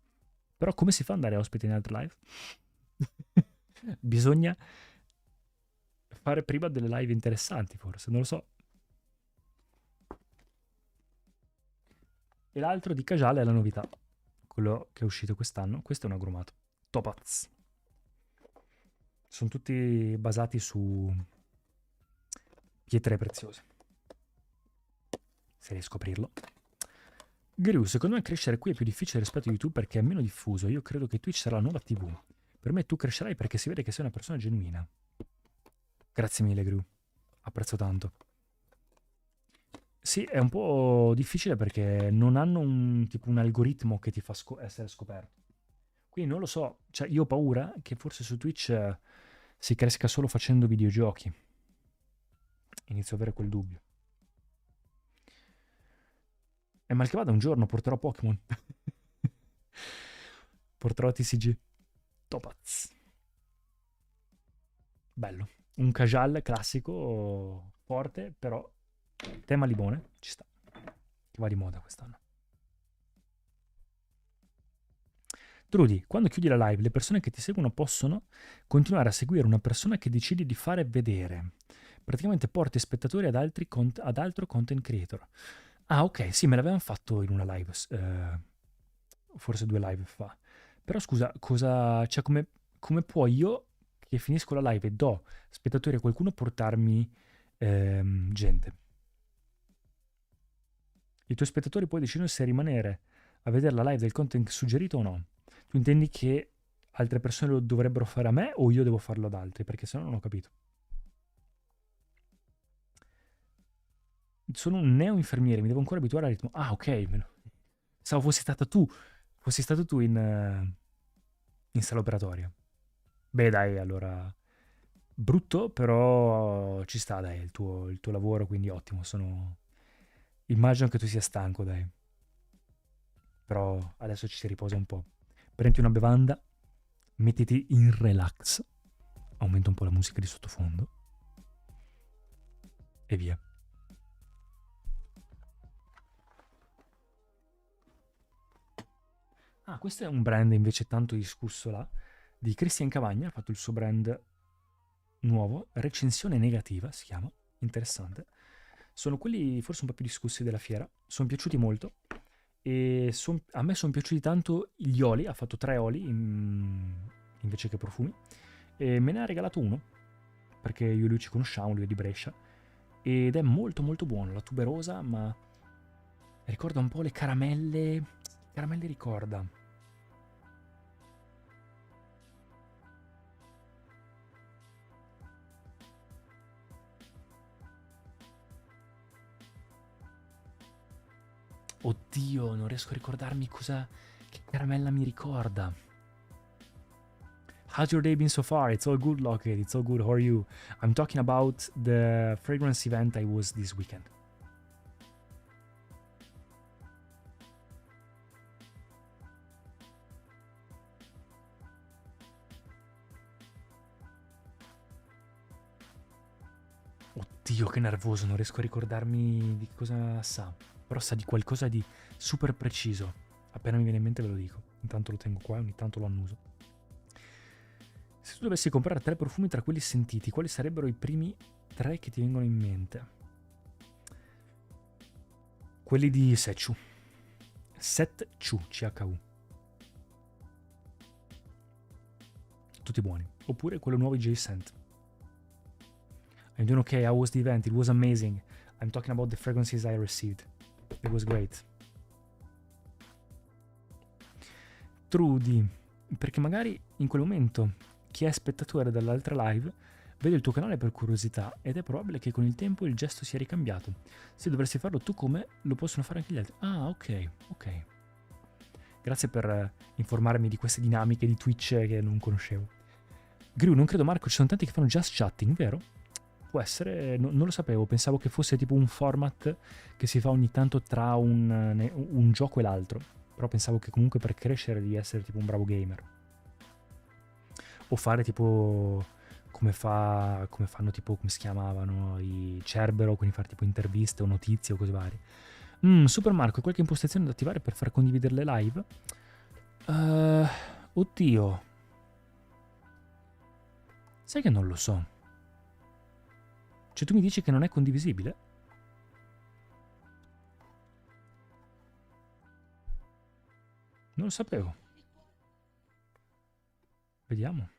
Speaker 1: Però come si fa ad andare ospite in altre live? Bisogna fare prima delle live interessanti, forse, non lo so. E l'altro di Kajal è la novità, quello che è uscito quest'anno. Questo è un agrumato. Topaz. Sono tutti basati su pietre preziose. Se riesco a scoprirlo. Gru, secondo me crescere qui è più difficile rispetto a YouTube perché è meno diffuso. Io credo che Twitch sarà la nuova TV. Per me tu crescerai perché si vede che sei una persona genuina. Grazie mille, Gru. Apprezzo tanto. Sì, è un po' difficile perché non hanno tipo un algoritmo che ti fa essere scoperto. Quindi non lo so, cioè io ho paura che forse su Twitch si cresca solo facendo videogiochi. Inizio ad avere quel dubbio. E mal che vada un giorno porterò Pokémon. Porterò TCG. Topaz. Bello. Un casual classico, forte, però tema limone, ci sta. Che va di moda quest'anno. Trudy, quando chiudi la live, le persone che ti seguono possono continuare a seguire una persona che decidi di fare vedere. Praticamente porti spettatori ad altro content creator. Ah, ok, sì, me l'avevano fatto in una live, forse 2 live fa. Però scusa, cioè come può io, che finisco la live e do spettatori a qualcuno, portarmi gente? I tuoi spettatori poi decidono se rimanere a vedere la live del content suggerito o no. Tu intendi che altre persone lo dovrebbero fare a me o io devo farlo ad altri? Perché se no non ho capito. Sono un neo infermiere, mi devo ancora abituare al ritmo. Ah, ok. Pensavo fossi stato tu in sala operatoria. Beh, dai, allora. Brutto, però ci sta, dai, il tuo lavoro, quindi ottimo. Immagino che tu sia stanco, dai. Però adesso ci si riposa un po'. Prendi una bevanda, mettiti in relax, aumenta un po' la musica di sottofondo e via. Ah, questo è un brand invece tanto discusso là, di Christian Cavagna, ha fatto il suo brand nuovo, recensione negativa si chiama, interessante. Sono quelli forse un po' più discussi della fiera, sono piaciuti molto e a me sono piaciuti tanto gli oli, ha fatto 3 oli invece che profumi e me ne ha regalato uno perché io e lui ci conosciamo, lui è di Brescia ed è molto molto buono, la tuberosa ma ricorda un po' le caramelle, caramelle ricorda. Oddio, non riesco a ricordarmi cosa Che caramella mi ricorda? How's your day been so far? It's all good, Lockheed. It's all good. How are you? I'm talking about the fragrance event I was this weekend. Oddio, che nervoso, non riesco a ricordarmi di cosa sa. Però sa di qualcosa di super preciso. Appena mi viene in mente ve lo dico. Intanto lo tengo qua, ogni tanto lo annuso. Se tu dovessi comprare 3 profumi tra quelli sentiti, quali sarebbero i primi 3 che ti vengono in mente? Quelli di Setchu. Setchu, CHU. Tutti buoni. Oppure quello nuovo di J-Scent. I'm doing okay. How was the event? It was amazing. I'm talking about the fragrances I received. It was great. Trudy, perché magari in quel momento chi è spettatore dall'altra live vede il tuo canale per curiosità ed è probabile che con il tempo il gesto sia ricambiato. Se dovresti farlo tu come lo possono fare anche gli altri. Ah, ok. Grazie per informarmi di queste dinamiche di Twitch che non conoscevo. Gru, non credo Marco, ci sono tanti che fanno just chatting, vero? Può essere, non lo sapevo, pensavo che fosse tipo un format che si fa ogni tanto tra un gioco e l'altro, però pensavo che comunque per crescere devi essere tipo un bravo gamer. O fare tipo come fanno tipo, come si chiamavano, i Cerbero, quindi fare tipo interviste o notizie o cose varie. Super Marco, qualche impostazione da attivare per far condividere le live? Oddio. Sai che non lo so. Cioè tu mi dici che non è condivisibile? Non lo sapevo. Vediamo.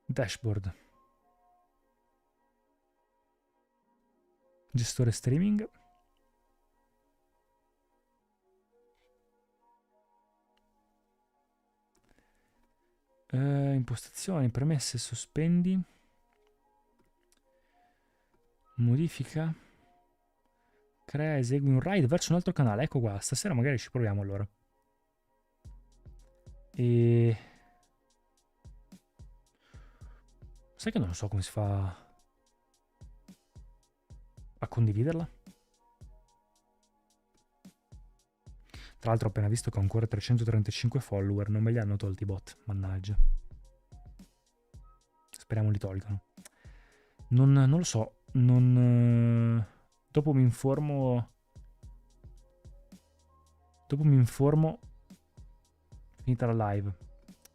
Speaker 1: Dashboard. Gestore streaming. Impostazioni, premesse, sospendi. Modifica. Crea, esegui un raid verso un altro canale. Ecco qua, stasera magari ci proviamo allora. E... sai che non lo so come si fa a condividerla? Tra l'altro ho appena visto che ho ancora 335 follower, non me li hanno tolti i bot, mannaggia. Speriamo li tolgano. Non lo so, dopo mi informo. Finita la live.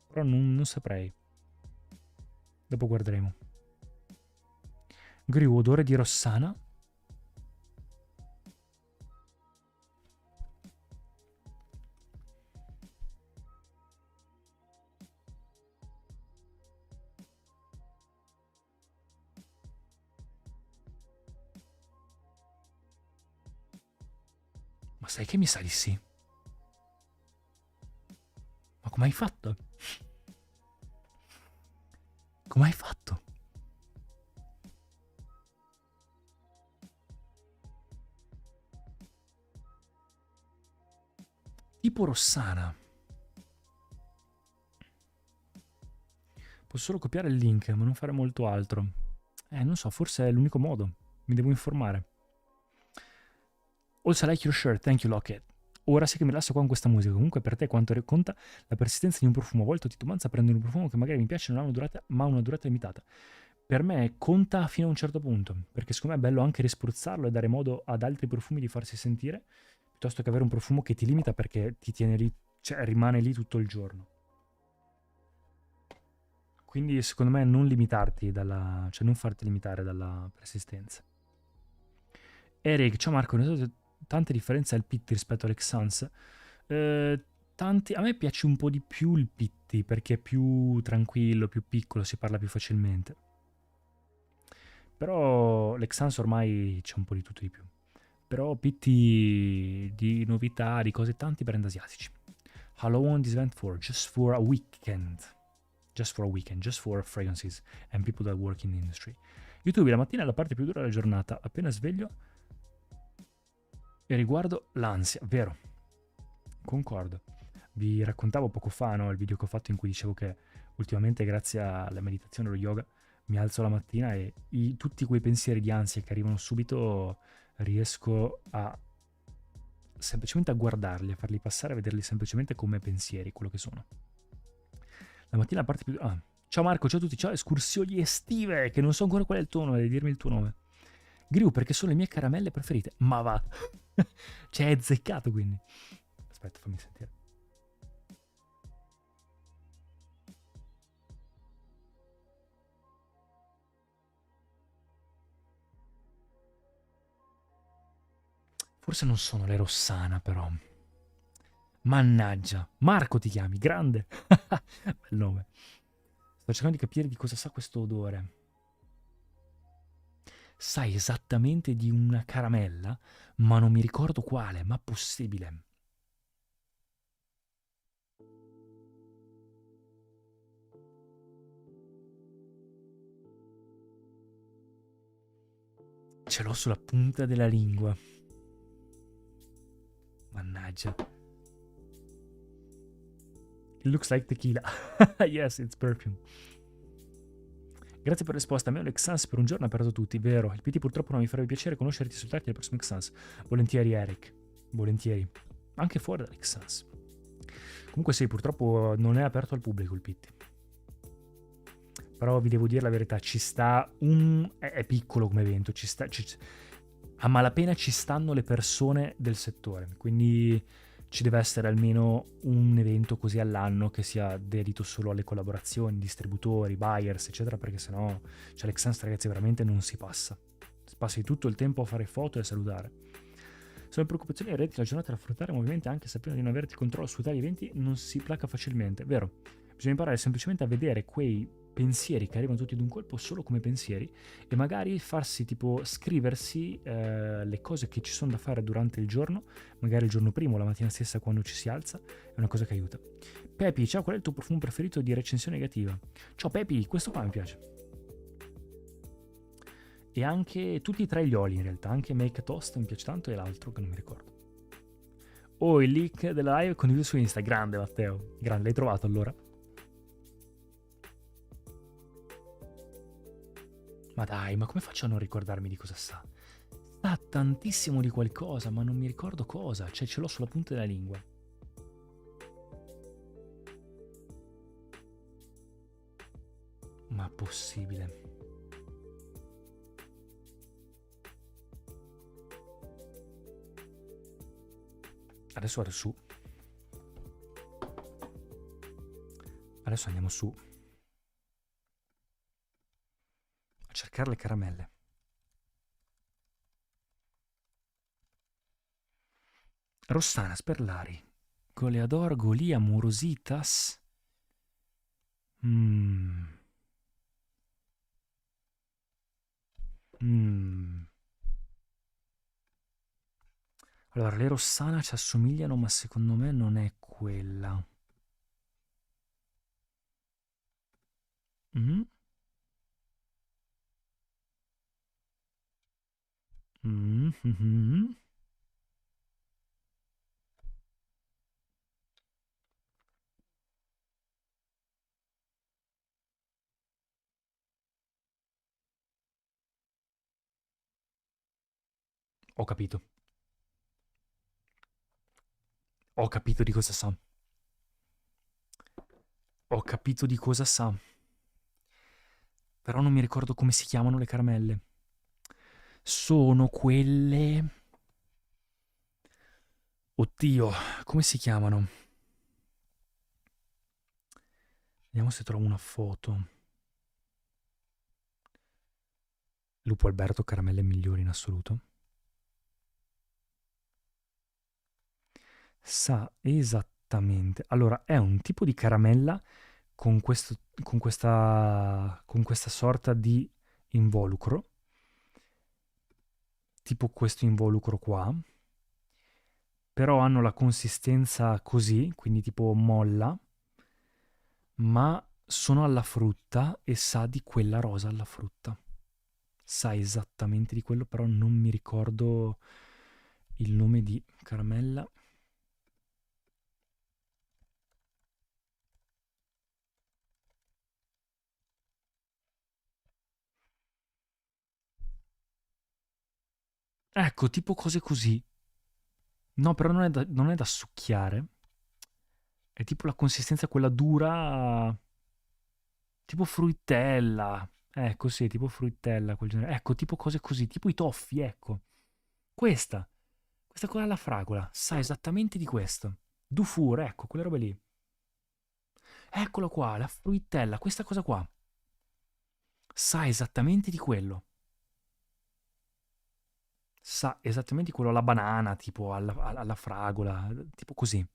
Speaker 1: Però non saprei. Dopo guarderemo. Griu, odore di Rossana. Ma sai che mi sa di sì? Ma come hai fatto? Come hai fatto? Tipo Rossana. Posso solo copiare il link, ma non fare molto altro. Non so, forse è l'unico modo. Mi devo informare. Also I like your shirt, thank you Lockheed. Ora sì che mi rilasso qua con questa musica. Comunque per te quanto conta la persistenza di un profumo? A volte ho titubanza a prendere un profumo che magari mi piace e non ha una durata, ma una durata limitata. Per me conta fino a un certo punto, perché secondo me è bello anche rispruzzarlo e dare modo ad altri profumi di farsi sentire, piuttosto che avere un profumo che ti limita perché ti tiene lì, cioè rimane lì tutto il giorno. Quindi secondo me non limitarti cioè non farti limitare dalla persistenza. Eric, ciao Marco, ho notato tante differenze al Pitti rispetto all'Exans. A me piace un po' di più il Pitti perché è più tranquillo, più piccolo, si parla più facilmente. Però l'Exans ormai c'è un po' di tutto di più. Però Pitti di novità, di cose, tanti brand asiatici. How long on this event for? Just for a weekend. Just for a weekend, just for fragrances and people that work in the industry. YouTube la mattina è la parte più dura della giornata. Appena sveglio e riguardo l'ansia, vero? concordo. Vi raccontavo poco fa, no, il video che ho fatto in cui dicevo che ultimamente grazie alla meditazione e allo yoga mi alzo la mattina e tutti quei pensieri di ansia che arrivano subito riesco a semplicemente a guardarli, a farli passare, a vederli semplicemente come pensieri, quello che sono. La mattina parte più... Ah, ciao Marco, ciao a tutti, ciao, escursioni estive, che non so ancora qual è il tuo nome, devi dirmi il tuo nome. Griu, perché sono le mie caramelle preferite. Ma va! Cioè, è azzeccato, quindi. Aspetta, fammi sentire. Forse non sono le Rossana, però. Mannaggia. Marco ti chiami, grande. Bel nome. Sto cercando di capire di cosa sa questo odore. Sai esattamente di una caramella, ma non mi ricordo quale, ma possibile. Ce l'ho sulla punta della lingua. Mannaggia. It looks like tequila. Yes, it's perfume. Grazie per la risposta. A me l'Exans per un giorno ha aperto tutti, vero? Il PT purtroppo non mi farebbe piacere conoscerti e insultarti al prossimo Exans. Volentieri, Eric. Volentieri. Anche fuori dall'Exans. Comunque sì, purtroppo non è aperto al pubblico il PT. Però vi devo dire la verità, ci sta è piccolo come evento, a malapena ci stanno le persone del settore, quindi ci deve essere almeno un evento così all'anno che sia dedito solo alle collaborazioni, distributori, buyers, eccetera, perché sennò, cioè l'Exans ragazzi veramente non si passa. Passi tutto il tempo a fare foto e a salutare. Sono preoccupazioni inerenti alla giornata da affrontare, ovviamente anche sapendo di non averti controllo su tali eventi non si placa facilmente, vero? Bisogna imparare semplicemente a vedere quei pensieri che arrivano tutti d'un colpo solo come pensieri e magari farsi tipo scriversi le cose che ci sono da fare durante il giorno, magari il giorno prima o la mattina stessa quando ci si alza, è una cosa che aiuta. Pepi, ciao, qual è il tuo profumo preferito di recensione negativa? Ciao Pepi, questo qua mi piace. E anche tutti e tre gli oli in realtà, anche Make a Toast mi piace tanto e l'altro che non mi ricordo. Oh, il link della live condiviso su Insta, grande Matteo, grande, l'hai trovato allora? Ma dai, ma come faccio a non ricordarmi di cosa sa? Sa tantissimo di qualcosa, ma non mi ricordo cosa, cioè ce l'ho sulla punta della lingua. Ma possibile. Adesso vado su. Adesso andiamo su. A cercare le caramelle. Rossana Sperlari. Goleador Golia Morositas. Mmm. Mmm. Allora, le Rossana ci assomigliano, ma secondo me non è quella. Mm? Mm, mhm. Ho capito. Ho capito di cosa sa. Ho capito di cosa sa. Però non mi ricordo come si chiamano le caramelle. Sono quelle... Oddio, come si chiamano? Vediamo se trovo una foto. Lupo Alberto, caramelle migliori in assoluto. Sa esattamente. Allora, è un tipo di caramella con questa sorta di involucro. Tipo questo involucro qua. Però hanno la consistenza così, quindi tipo molla, ma sono alla frutta e sa di quella rosa alla frutta. Sa esattamente di quello, però non mi ricordo il nome di caramella. Ecco, tipo cose così. No, però non è da succhiare. È tipo la consistenza quella dura, tipo fruttella. Ecco, sì, tipo fruttella, quel genere. Ecco, tipo cose così, tipo i toffi, ecco. Questa. Questa qua alla fragola. Sa esattamente di questo. Dufour, ecco, quelle robe lì. Eccola qua, la fruttella, questa cosa qua. Sa esattamente di quello. Sa esattamente di quello alla banana, tipo alla fragola, tipo così.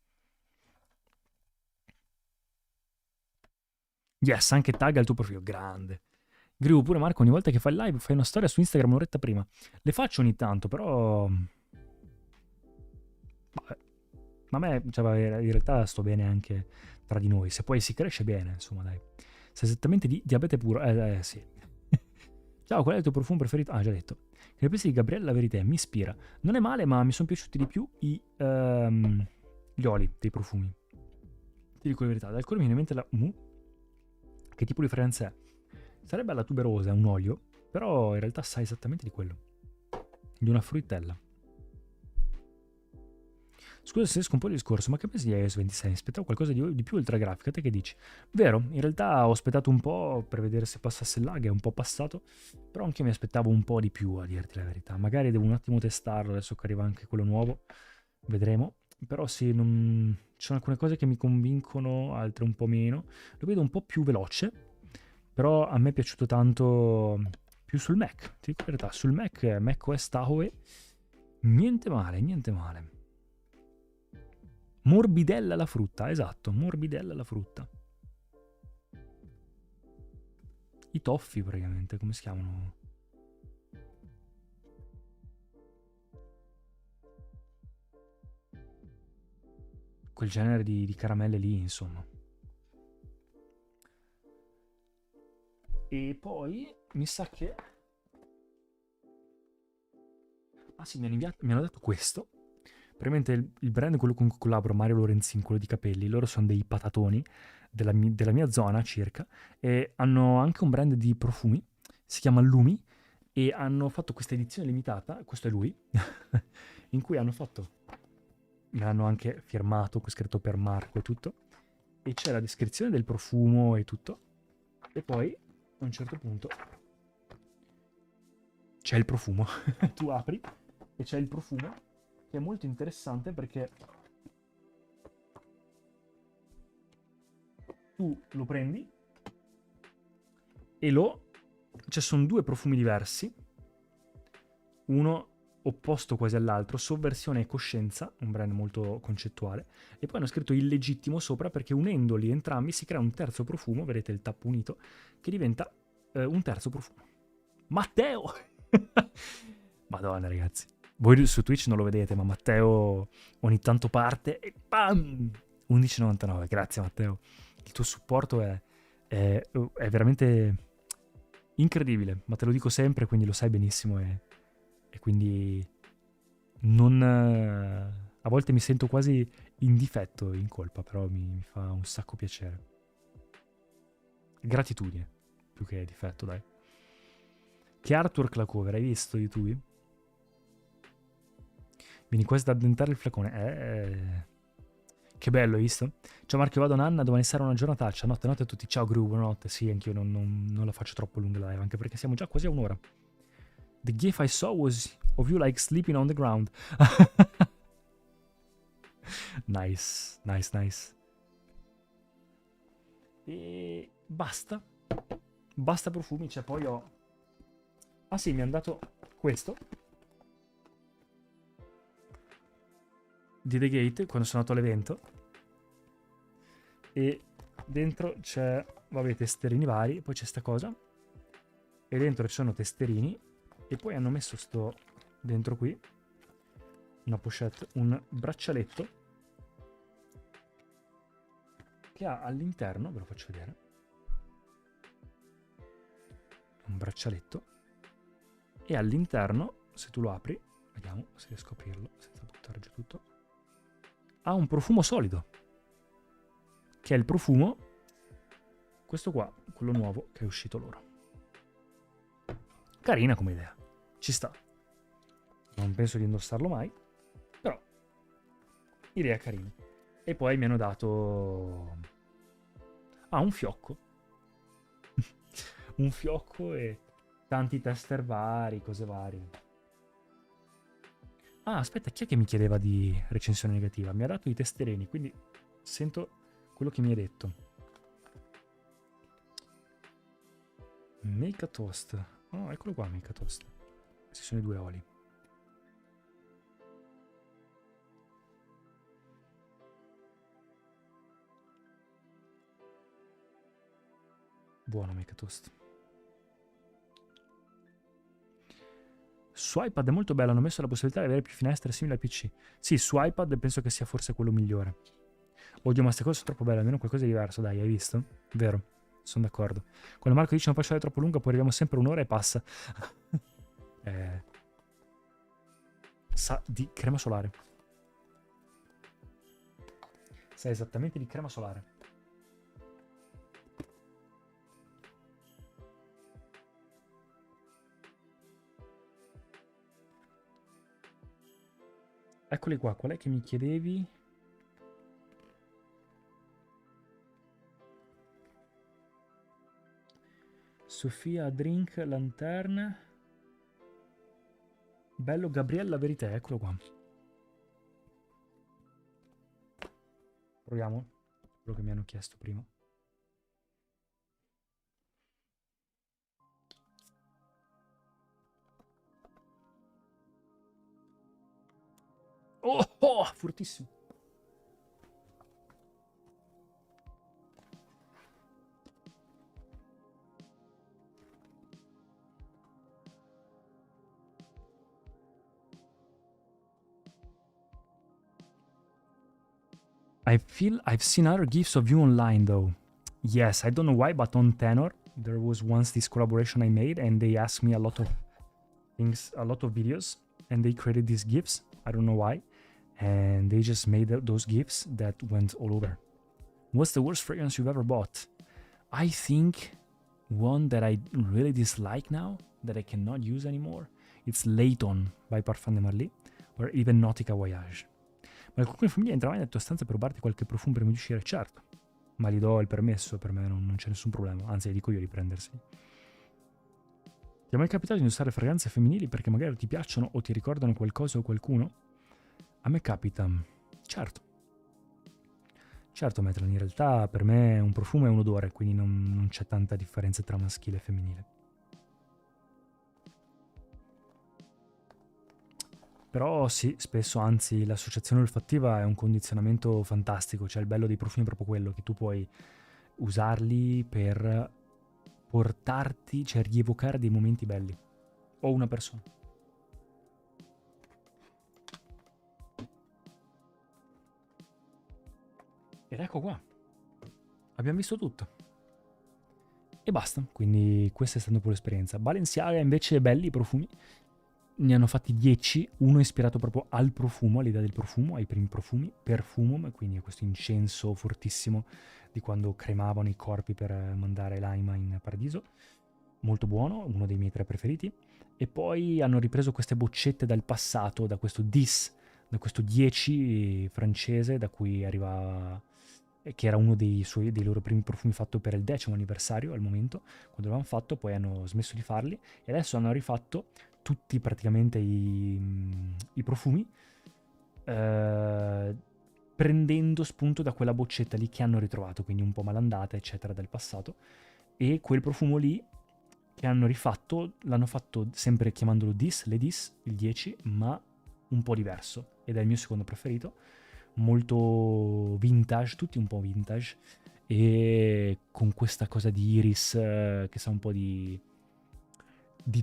Speaker 1: Yes, anche tagga il tuo profilo, grande. Grivo pure Marco, ogni volta che fai il live fai una storia su Instagram un'oretta prima. Le faccio ogni tanto, però... Vabbè. Ma a me, cioè, vabbè, in realtà sto bene anche tra di noi. Se poi si cresce bene, insomma, dai. Sei esattamente di diabete puro. Sì. Ciao, qual è il tuo profumo preferito? Ah, già detto. Che ne pensi di Gabriella Verità? Mi ispira. Non è male, ma mi sono piaciuti di più gli oli dei profumi. Ti dico la verità. Dal cuore mi viene in mente la... Che tipo di fragranza è? Sarebbe alla tuberosa, un olio, però in realtà sa esattamente di quello. Di una fruttella. Scusa se esco un po' il discorso, ma che pensi di iOS 26? Aspettavo qualcosa di più ultragrafico, te che dici? Vero, in realtà ho aspettato un po' per vedere se passasse il lag, è un po' passato, però anche io mi aspettavo un po' di più, a dirti la verità. Magari devo un attimo testarlo, adesso che arriva anche quello nuovo, vedremo. Però sì, ci sono alcune cose che mi convincono, altre un po' meno. Lo vedo un po' più veloce, però a me è piaciuto tanto più sul Mac, ti dico la verità, sul Mac, macOS Tahoe, niente male, niente male. Morbidella la frutta, esatto, morbidella la frutta. I toffi praticamente, come si chiamano? Quel genere di caramelle lì, insomma. E poi mi sa che... Ah sì, mi hanno dato questo. Praticamente il brand quello con cui collaboro, Mario Lorenzin, quello di capelli, loro sono dei patatoni della mia zona circa, e hanno anche un brand di profumi, si chiama Lumi, e hanno fatto questa edizione limitata, questo è lui, in cui hanno fatto, me l'hanno anche firmato, con scritto per Marco e tutto, e c'è la descrizione del profumo e tutto, e poi a un certo punto c'è il profumo, tu apri e c'è il profumo, che è molto interessante perché tu lo prendi e cioè sono due profumi diversi, uno opposto quasi all'altro, Sovversione e Coscienza, un brand molto concettuale, e poi hanno scritto Illegittimo sopra perché unendoli entrambi si crea un terzo profumo, vedete il tappo unito, che diventa un terzo profumo. Matteo! Madonna ragazzi, voi su Twitch non lo vedete, ma Matteo ogni tanto parte e pam! 11,99, grazie Matteo. Il tuo supporto è veramente incredibile, ma te lo dico sempre, quindi lo sai benissimo e quindi non... a volte mi sento quasi in difetto, in colpa, però mi fa un sacco piacere. Gratitudine, più che difetto, dai. Che artwork la cover, hai visto YouTube? Vieni quasi da addentare il flacone. Che bello, hai visto? Ciao Marco, vado Nanna, domani sarà una giornataccia. Notte, notte a tutti. Ciao Gru, buonanotte. Sì, anch'io non la faccio troppo lunga live, anche perché siamo già quasi a un'ora. The gif I saw was of you like sleeping on the ground. Nice, nice, nice. E basta. Basta profumi, cioè poi ho... Ah sì, mi hanno dato questo. Di The Gate, quando sono andato all'evento. E dentro c'è, vabbè, testerini vari, poi c'è sta cosa. E dentro ci sono testerini. E poi hanno messo sto dentro qui, una pochette, un braccialetto che ha all'interno, ve lo faccio vedere, un braccialetto, e all'interno, se tu lo apri, vediamo se riesco a aprirlo senza buttare giù tutto, ha un profumo solido, che è il profumo, questo qua, quello nuovo che è uscito loro. Carina come idea, ci sta. Non penso di indossarlo mai, però idea carina. E poi mi hanno dato un fiocco. Un fiocco e tanti tester vari, cose varie. Ah, aspetta, chi è che mi chiedeva di recensione negativa? Mi ha dato i testereni, quindi sento quello che mi hai detto. Make a toast. Oh, eccolo qua, make a toast. Questi sono i 2 oli. Buono make a toast. Su iPad è molto bello, hanno messo la possibilità di avere più finestre simili al PC. Sì, su iPad penso che sia forse quello migliore. Oddio, ma queste cose sono troppo belle, almeno qualcosa di diverso, dai, hai visto? Vero, sono d'accordo. Quando Marco dice non faccio troppo lunga, poi arriviamo sempre un'ora e passa. Sa di crema solare. Sa esattamente di crema solare. Eccoli qua, qual è che mi chiedevi? Sofia Drink Lanterne. Bello Gabriella Verità, eccolo qua. Proviamo quello che mi hanno chiesto prima. Oh, fortissimo. I feel I've seen other gifs of you online though. Yes, I don't know why, but on Tenor, there was once this collaboration I made and they asked me a lot of things, a lot of videos, and they created these gifs. I don't know why. And they just made those gifs that went all over. What's the worst fragrance you've ever bought? I think one that I really dislike now, that I cannot use anymore, it's Layton by Parfum de Marly, or even Nautica Voyage. Ma qualcuno in famiglia entrava nella tua stanza per rubarti qualche profumo prima di uscire? Certo, ma gli do il permesso, per me non c'è nessun problema, anzi dico io di prendersi. Ti è mai capitato di indossare fragranze femminili perché magari ti piacciono o ti ricordano qualcosa o qualcuno? A me capita, certo. Certo, Metran, in realtà per me un profumo è un odore, quindi non c'è tanta differenza tra maschile e femminile. Però sì, spesso, anzi, l'associazione olfattiva è un condizionamento fantastico, cioè il bello dei profumi è proprio quello, che tu puoi usarli per portarti, cioè rievocare dei momenti belli. O una persona. Ed ecco qua. Abbiamo visto tutto. E basta, quindi questa è stata un po' l'esperienza. Balenciaga invece belli i profumi. Ne hanno fatti 10, uno ispirato proprio al profumo, all'idea del profumo, ai primi profumi, Perfumum, quindi a questo incenso fortissimo di quando cremavano i corpi per mandare l'anima in paradiso. Molto buono, uno dei miei 3 preferiti. E poi hanno ripreso queste boccette dal passato, da questo 10, da questo 10 francese, da cui arriva, che era uno dei loro primi profumi fatto per il 10° anniversario al momento, quando l'avevano fatto, poi hanno smesso di farli e adesso hanno rifatto tutti praticamente i profumi, prendendo spunto da quella boccetta lì che hanno ritrovato, quindi un po' malandata, eccetera, del passato. E quel profumo lì che hanno rifatto, l'hanno fatto sempre chiamandolo le Dis, il 10, ma un po' diverso. Ed è il mio secondo preferito. Molto vintage, tutti un po' vintage. E con questa cosa di iris che sa un po' di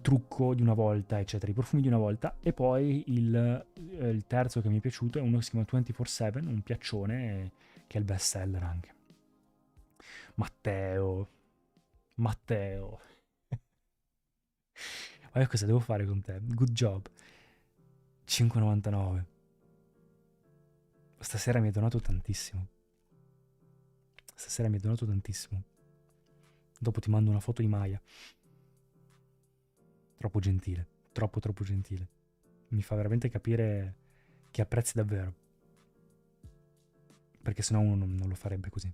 Speaker 1: trucco di una volta, eccetera, i profumi di una volta. E poi il terzo che mi è piaciuto è uno che si chiama 24/7, un piaccione che è il best seller anche. Matteo. Guarda cosa devo fare con te. Good job. 5,99. Stasera mi hai donato tantissimo. Dopo ti mando una foto di Maya. Troppo gentile. Troppo gentile. mi fa veramente capire che apprezzi davvero. Perché sennò uno non lo farebbe così.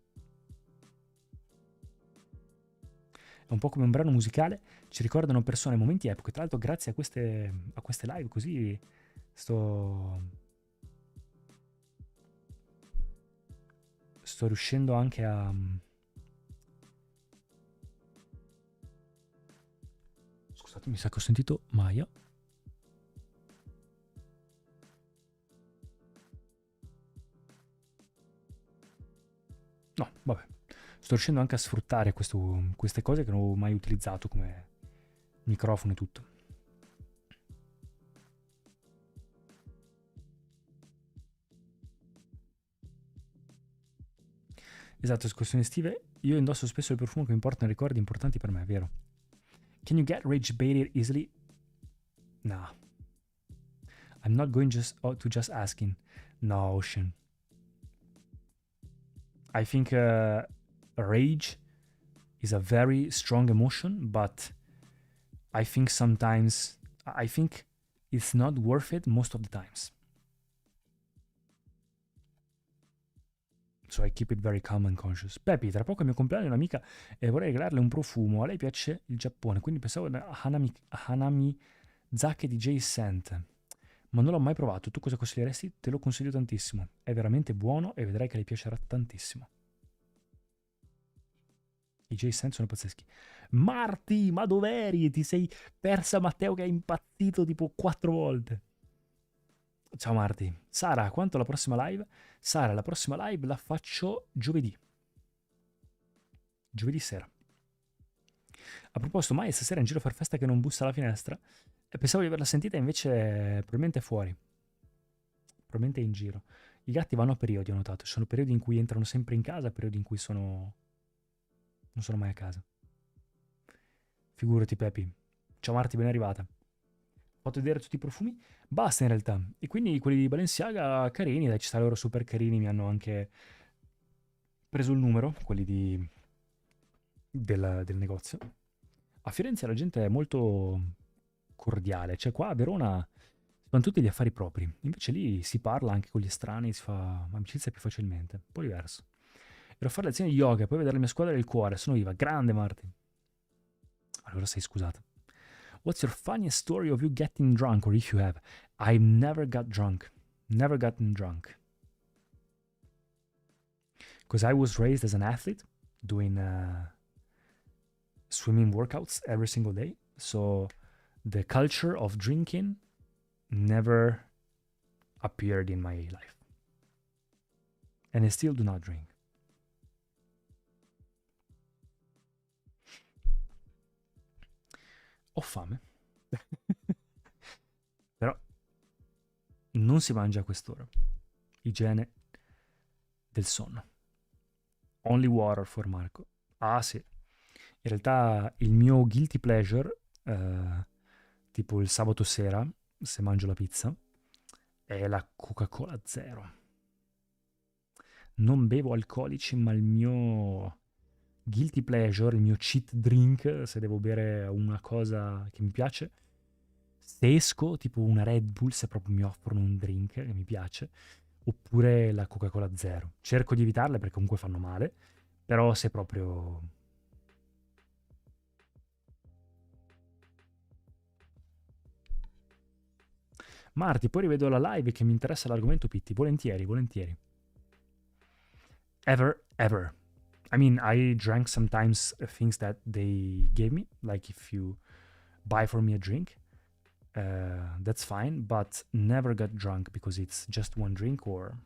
Speaker 1: È un po' come un brano musicale, ci ricordano persone, momenti, epoche. Tra l'altro grazie a queste live così sto riuscendo anche a... Scusate, mi sa che ho sentito Maya. No, vabbè. Sto riuscendo anche a sfruttare queste cose che non ho mai utilizzato come microfono e tutto. Esatto, escursioni estive. Io indosso spesso il profumo che mi portano ricordi importanti per me, è vero. Can you get rage baited easily? No. I'm not going to just asking. No, Ocean. I think rage is a very strong emotion, but I think sometimes, I think it's not worth it most of the times. So I keep it very calm and conscious. Pepi, tra poco è il mio compleanno un'amica e vorrei regalarle un profumo. A lei piace il Giappone, quindi pensavo a Hanami Zake di J Scent. Ma non l'ho mai provato. Tu cosa consiglieresti? Te lo consiglio tantissimo. È veramente buono e vedrai che le piacerà tantissimo. I J Scent sono pazzeschi. Marti, ma dov'eri? Ti sei persa Matteo che è impazzito tipo 4 volte. Ciao Marti. Sara, quanto la prossima live? Sara, la prossima live la faccio giovedì. Giovedì sera. A proposito, mai stasera in giro per festa che non bussa alla finestra? E pensavo di averla sentita, invece probabilmente è fuori. Probabilmente è in giro. I gatti vanno a periodi, ho notato. Ci sono periodi in cui entrano sempre in casa, periodi in cui non sono mai a casa. Figurati, Pepi. Ciao Marti, ben arrivata. Ho fatto vedere tutti i profumi. Basta in realtà. E quindi quelli di Balenciaga carini, dai, ci sta loro super carini, mi hanno anche preso il numero, quelli del negozio. A Firenze la gente è molto cordiale, cioè qua a Verona si fanno tutti gli affari propri, invece lì si parla anche con gli estranei, si fa amicizia più facilmente, un po' diverso. Ero a fare lezioni di yoga e poi vedere la mia squadra del cuore, sono viva, grande Marti. Allora sei scusata. What's your funniest story of you getting drunk, or if you have? I never got drunk. Never gotten drunk. Because I was raised as an athlete, doing swimming workouts every single day. So the culture of drinking never appeared in my life. And I still do not drink. Ho fame. Però non si mangia a quest'ora. Igiene del sonno. Only water for Marco. Ah sì. In realtà il mio guilty pleasure, tipo il sabato sera, se mangio la pizza, è la Coca-Cola zero. Non bevo alcolici, ma il mio guilty pleasure, il mio cheat drink, se devo bere una cosa che mi piace, se esco, tipo una Red Bull, se proprio mi offrono un drink che mi piace, oppure la Coca-Cola zero. Cerco di evitarle perché comunque fanno male, però se proprio... Marti, poi rivedo la live che mi interessa l'argomento Pitti, volentieri, volentieri. Ever. I mean, I drank sometimes things that they gave me, like if you buy for me a drink, that's fine, but never got drunk because it's just one drink or...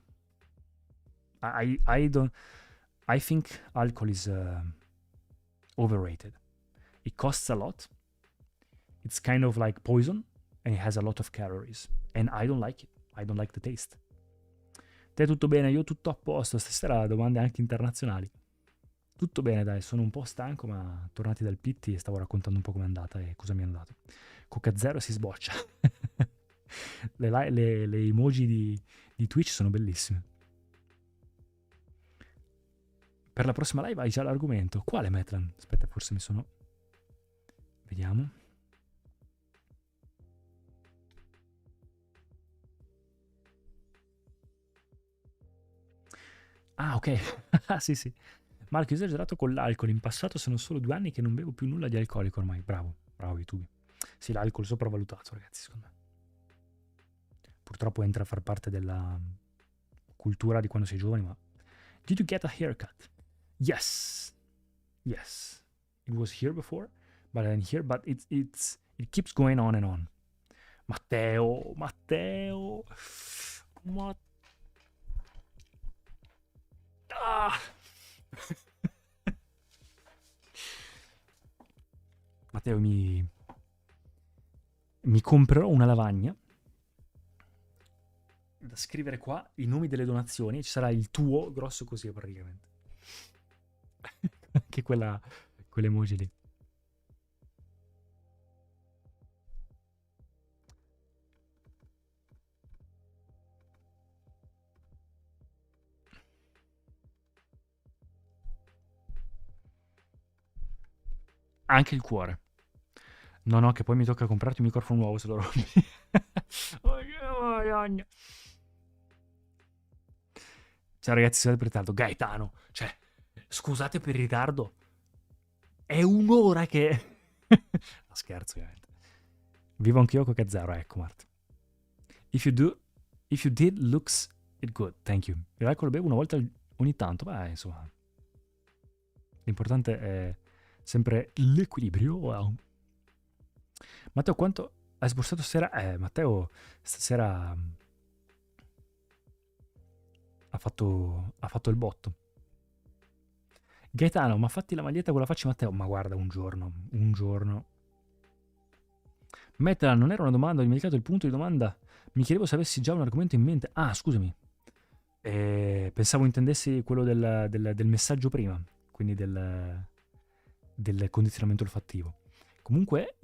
Speaker 1: I don't... I think alcohol is overrated. It costs a lot. It's kind of like poison and it has a lot of calories. And I don't like it. I don't like the taste. Te tutto bene? Io tutto a posto. Stasera domande anche internazionali. Tutto bene, dai, sono un po' stanco, ma tornati dal Pitti stavo raccontando un po' com'è andata e cosa mi è andato. Coca Zero si sboccia. le emoji di Twitch sono bellissime. Per la prossima live hai già l'argomento. Quale Metlan? Aspetta, forse mi sono... Vediamo. Ah, ok. Ah, sì, sì. Marco, ho esagerato con l'alcol. In passato sono solo 2 anni che non bevo più nulla di alcolico ormai. Bravo, bravo YouTube. Sì, l'alcol sopravvalutato, ragazzi, secondo me. Purtroppo entra a far parte della cultura di quando sei giovani, ma... Did you get a haircut? Yes. Yes. It was here before, but then here, but it keeps going on and on. Matteo, Matteo. Ma... Ah! Matteo, mi comprerò una lavagna da scrivere qua i nomi delle donazioni e ci sarà il tuo grosso così praticamente. Anche quell'emoji lì. Anche il cuore. No, no, che poi mi tocca comprarti un microfono nuovo se lo rompi. Oh, Madonna. Ciao ragazzi, scusate per il ritardo. Gaetano, cioè, scusate per il ritardo. È un'ora che... No, scherzo, ovviamente. Vivo anch'io con Zero, ecco Marta. If you did, looks it good, thank you. Il alcol lo bevo una volta ogni tanto, beh, insomma. L'importante è sempre l'equilibrio. Wow. Matteo, quanto hai sborsato stasera? Matteo, stasera ha fatto il botto. Gaetano, ma fatti la maglietta con la faccia Matteo? Ma guarda, un giorno. Metterla non era una domanda, ho dimenticato il punto di domanda. Mi chiedevo se avessi già un argomento in mente. Ah, scusami. Pensavo intendessi quello del messaggio prima, quindi del condizionamento olfattivo. Comunque,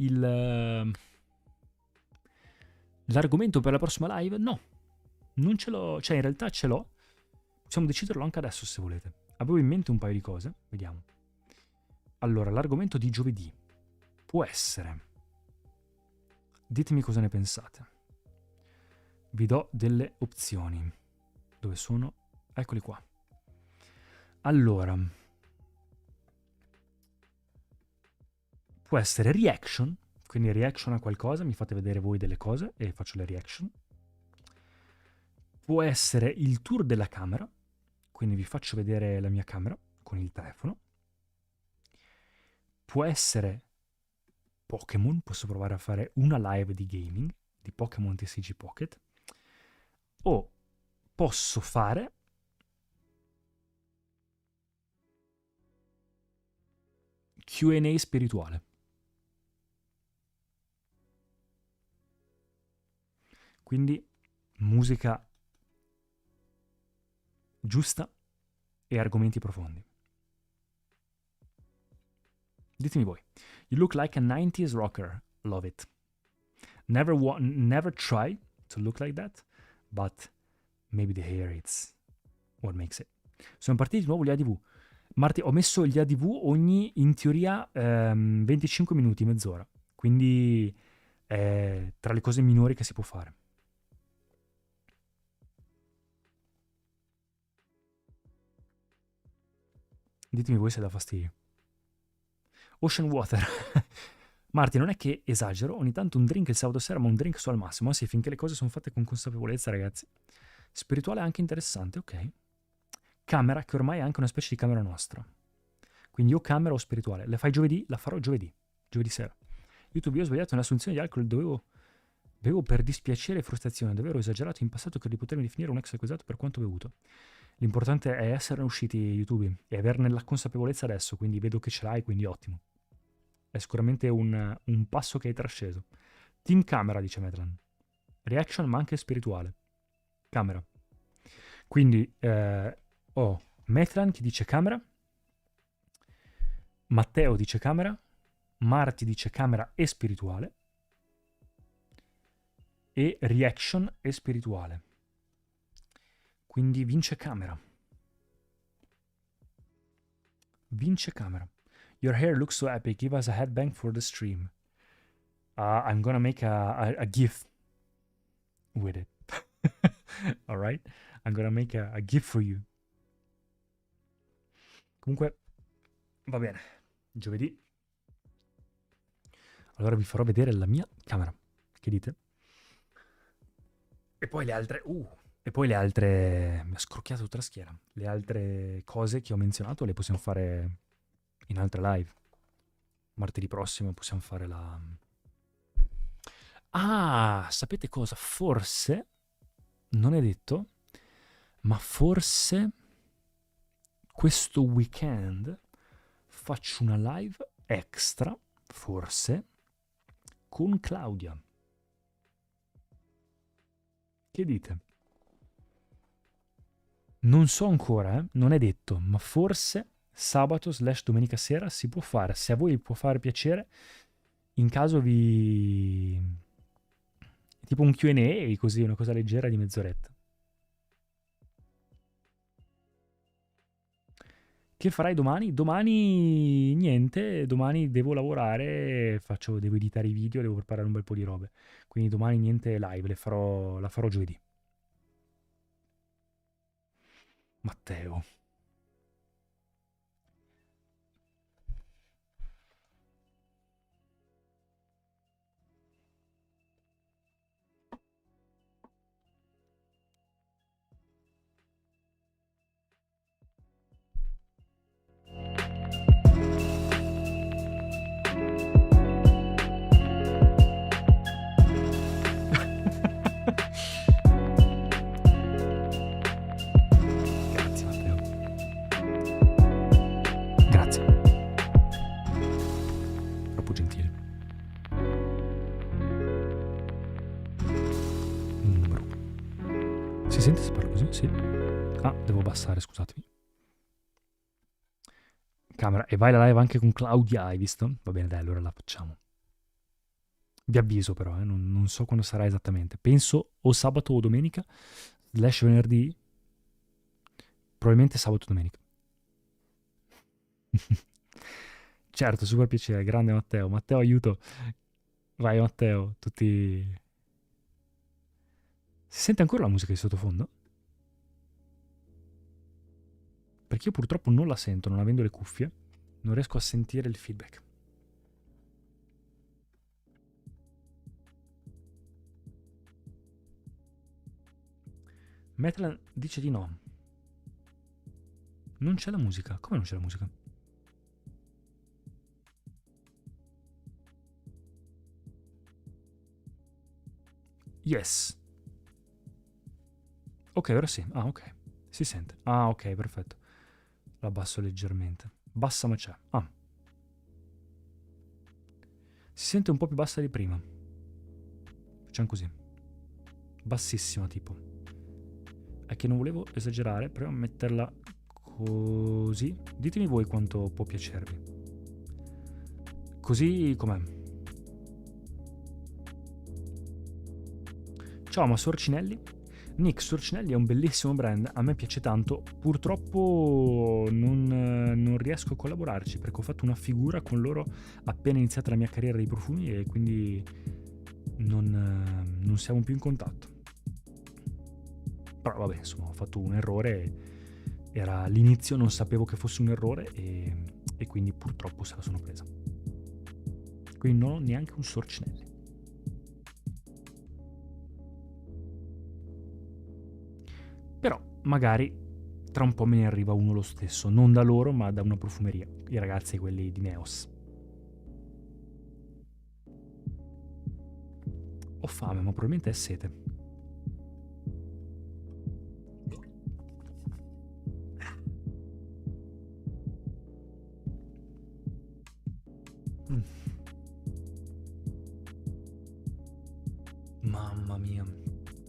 Speaker 1: l'argomento per la prossima live, no. Non ce l'ho, cioè in realtà ce l'ho. Possiamo deciderlo anche adesso se volete. Avevo in mente un paio di cose, vediamo. Allora, l'argomento di giovedì può essere... Ditemi cosa ne pensate. Vi do delle opzioni. Dove sono? Eccoli qua. Allora, può essere reaction, quindi reaction a qualcosa, mi fate vedere voi delle cose e faccio le reaction. Può essere il tour della camera, quindi vi faccio vedere la mia camera con il telefono. Può essere Pokémon, posso provare a fare una live di gaming di Pokémon TCG Pocket. O posso fare Q&A spirituale. Quindi musica giusta e argomenti profondi. Ditemi voi. You look like a 90s rocker. Love it. Never try to look like that, but maybe the hair it's what makes it. Sono partiti di nuovo gli ADV. Marti, ho messo gli ADV ogni, in teoria, 25 minuti, mezz'ora. Quindi è tra le cose minori che si può fare. Ditemi voi se dà fastidio. Ocean Water. Marti, non è che esagero, ogni tanto un drink il sabato sera, ma un drink solo al massimo. Sì, finché le cose sono fatte con consapevolezza, ragazzi. Spirituale è anche interessante, ok. Camera, che ormai è anche una specie di camera nostra. Quindi o camera o spirituale. Le fai giovedì? La farò giovedì sera. YouTube, io ho sbagliato nell'assunzione di alcol, bevo per dispiacere e frustrazione, davvero esagerato in passato credo di potermi definire un ex accusato per quanto bevuto. L'importante è esserne usciti, YouTube, e averne la consapevolezza adesso, quindi vedo che ce l'hai, quindi ottimo. È sicuramente un passo che hai trasceso. Team camera, dice Medlan. Reaction, ma anche spirituale. Camera. Quindi ho Medlan che dice camera, Matteo dice camera, Marti dice camera e spirituale, e reaction e spirituale. Quindi vince camera. Vince camera. Your hair looks so epic. Give us a headbang for the stream. I'm gonna make a GIF with it. All right? I'm gonna make a GIF for you. Comunque, va bene. Giovedì. Allora vi farò vedere la mia camera. Che dite? E poi le altre... E poi le altre... Mi ha scrocchiato tutta la schiena. Le altre cose che ho menzionato le possiamo fare in altre live. Martedì prossimo possiamo fare la... Ah, sapete cosa? Forse, non è detto, ma forse questo weekend faccio una live extra, forse, con Claudia. Che dite? Non so ancora, non è detto, ma forse sabato/domenica sera si può fare. Se a voi può fare piacere, in caso vi... tipo un Q&A, così, una cosa leggera di mezz'oretta. Che farai domani? Domani niente, domani devo lavorare, devo editare i video, devo preparare un bel po' di robe. Quindi domani niente live, la farò giovedì. Matteo. Grazie Matteo. Grazie. Troppo gentile. Numero 1. Si sente se parlo così? Sì. Ah, devo abbassare, scusatemi. Camera. E vai la live anche con Claudia, hai visto? Va bene, dai, allora la facciamo. Vi avviso però, non so quando sarà esattamente. Penso o sabato o domenica, / venerdì. Probabilmente sabato o domenica. Certo, super piacere, grande Matteo. Matteo, aiuto. Vai Matteo, tutti... Si sente ancora la musica di sottofondo? Perché io purtroppo non la sento, non avendo le cuffie. Non riesco a sentire il feedback. Metland dice di no. Non c'è la musica. Come non c'è la musica? Yes. Ok, ora sì. Ah, ok. Si sente. Ah, ok, perfetto. La abbasso leggermente. Bassa ma c'è. Ah. Si sente un po' più bassa di prima. Facciamo così. Bassissima tipo. È che non volevo esagerare, proviamo a metterla così. Ditemi voi quanto può piacervi. Così com'è? Ciao, ma Sorcinelli? Nick, Sorcinelli è un bellissimo brand, a me piace tanto. Purtroppo non riesco a collaborarci perché ho fatto una figura con loro appena iniziata la mia carriera dei profumi e quindi non siamo più in contatto. Però vabbè, insomma, ho fatto un errore. Era all'inizio, non sapevo che fosse un errore e quindi purtroppo se la sono presa. Quindi non ho neanche un Sorcinelli. Però magari tra un po' me ne arriva uno lo stesso, non da loro ma da una profumeria, i ragazzi quelli di Neos. Ho fame, ma probabilmente è sete. Mamma mia,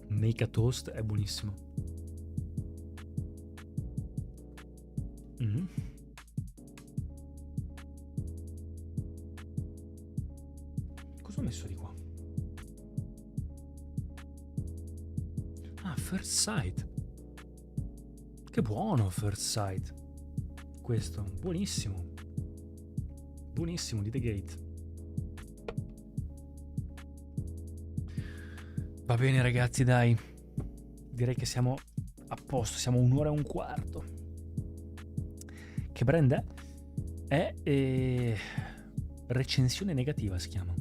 Speaker 1: Make a Toast è buonissimo. Cosa ho messo di qua? Ah, First Sight. Che buono First Sight. Questo, buonissimo. Buonissimo di The Gate. Va bene ragazzi, dai. Direi che siamo a posto, siamo 1 ora e un quarto. Che brand è? Recensione negativa si chiama.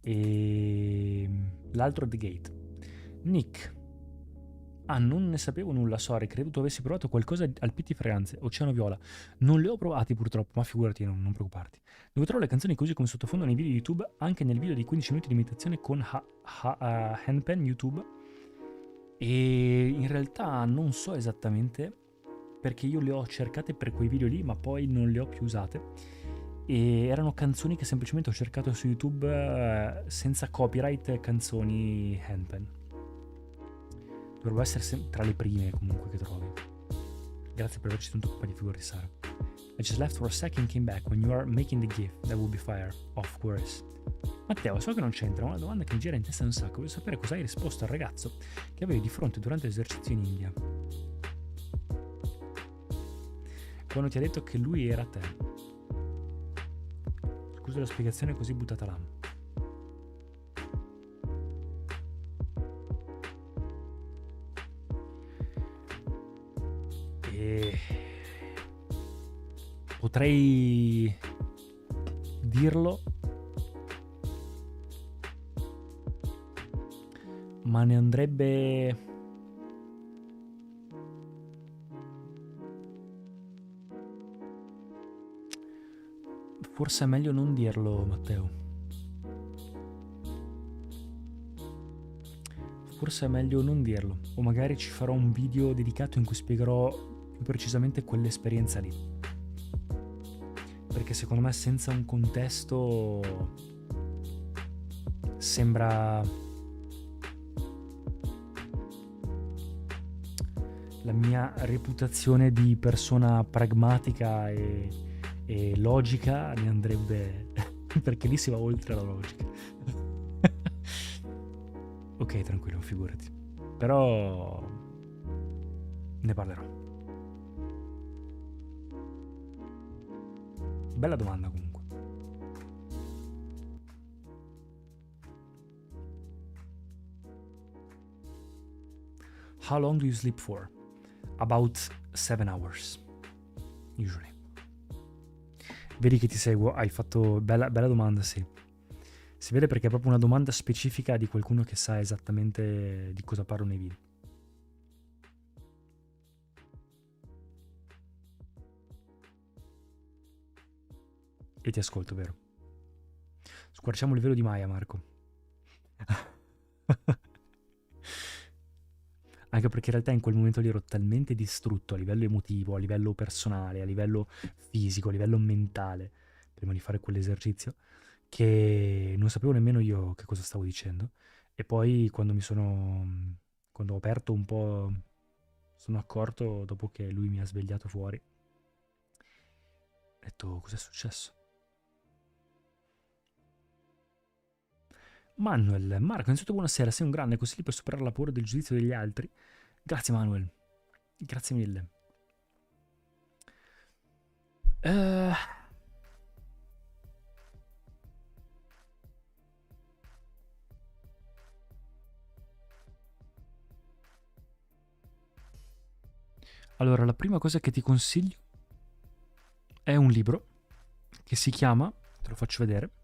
Speaker 1: E l'altro The Gate. Nick. Ah, non ne sapevo nulla, sorry, credo tu avessi provato qualcosa al Pitti Fragranze, Oceano Viola. Non li ho provati purtroppo, ma figurati, non preoccuparti. Dove trovo le canzoni così come sottofondo nei video YouTube, anche nel video di 15 minuti di imitazione con Handpan YouTube. E in realtà non so esattamente, perché io le ho cercate per quei video lì, ma poi non le ho più usate. E erano canzoni che semplicemente ho cercato su YouTube senza copyright, canzoni Handpan. Dovrebbe essere tra le prime comunque che trovi. Grazie per averci tenuto compagnia, figurati Sara. I just left for a second, came back. When you are making the gift, that will be fire. Of course. Matteo, so che non c'entra, ma una domanda che mi gira in testa un sacco. Voglio sapere cosa hai risposto al ragazzo che avevi di fronte durante l'esercizio in India. Quando ti ha detto che lui era te. Scusa la spiegazione così buttata là. Potrei dirlo, ma ne andrebbe forse è meglio non dirlo, Matteo. Forse è meglio non dirlo, o magari ci farò un video dedicato in cui spiegherò più precisamente quell'esperienza lì. Perché secondo me senza un contesto sembra la mia reputazione di persona pragmatica e logica ne andrebbe perché lì si va oltre la logica. Ok, tranquillo, figurati. Però ne parlerò. Bella domanda comunque. How long do you sleep for? About 7 hours. Usually. Vedi che ti seguo, hai fatto bella domanda, sì. Si vede perché è proprio una domanda specifica di qualcuno che sa esattamente di cosa parlo nei video. E ti ascolto, vero? Squarciamo il velo di Maya, Marco. Anche perché in realtà in quel momento lì ero talmente distrutto a livello emotivo, a livello personale, a livello fisico, a livello mentale, prima di fare quell'esercizio, che non sapevo nemmeno io che cosa stavo dicendo. E poi quando ho aperto un po', sono accorto dopo che lui mi ha svegliato fuori. Ho detto, cos'è successo? Manuel, Marco, innanzitutto buonasera, sei un grande così per superare la paura del giudizio degli altri. Grazie Manuel, grazie mille. Allora, la prima cosa che ti consiglio è un libro che si chiama, te lo faccio vedere.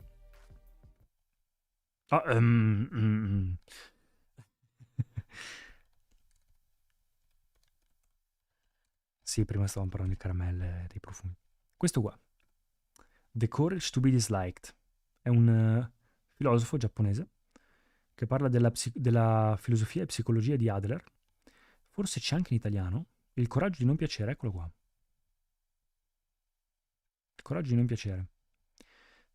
Speaker 1: Sì, prima stavamo parlando di caramelle e dei profumi. Questo qua, The Courage to be Disliked, è un filosofo giapponese che parla della filosofia e psicologia di Adler. Forse c'è anche in italiano. Il coraggio di non piacere, eccolo qua. Il coraggio di non piacere.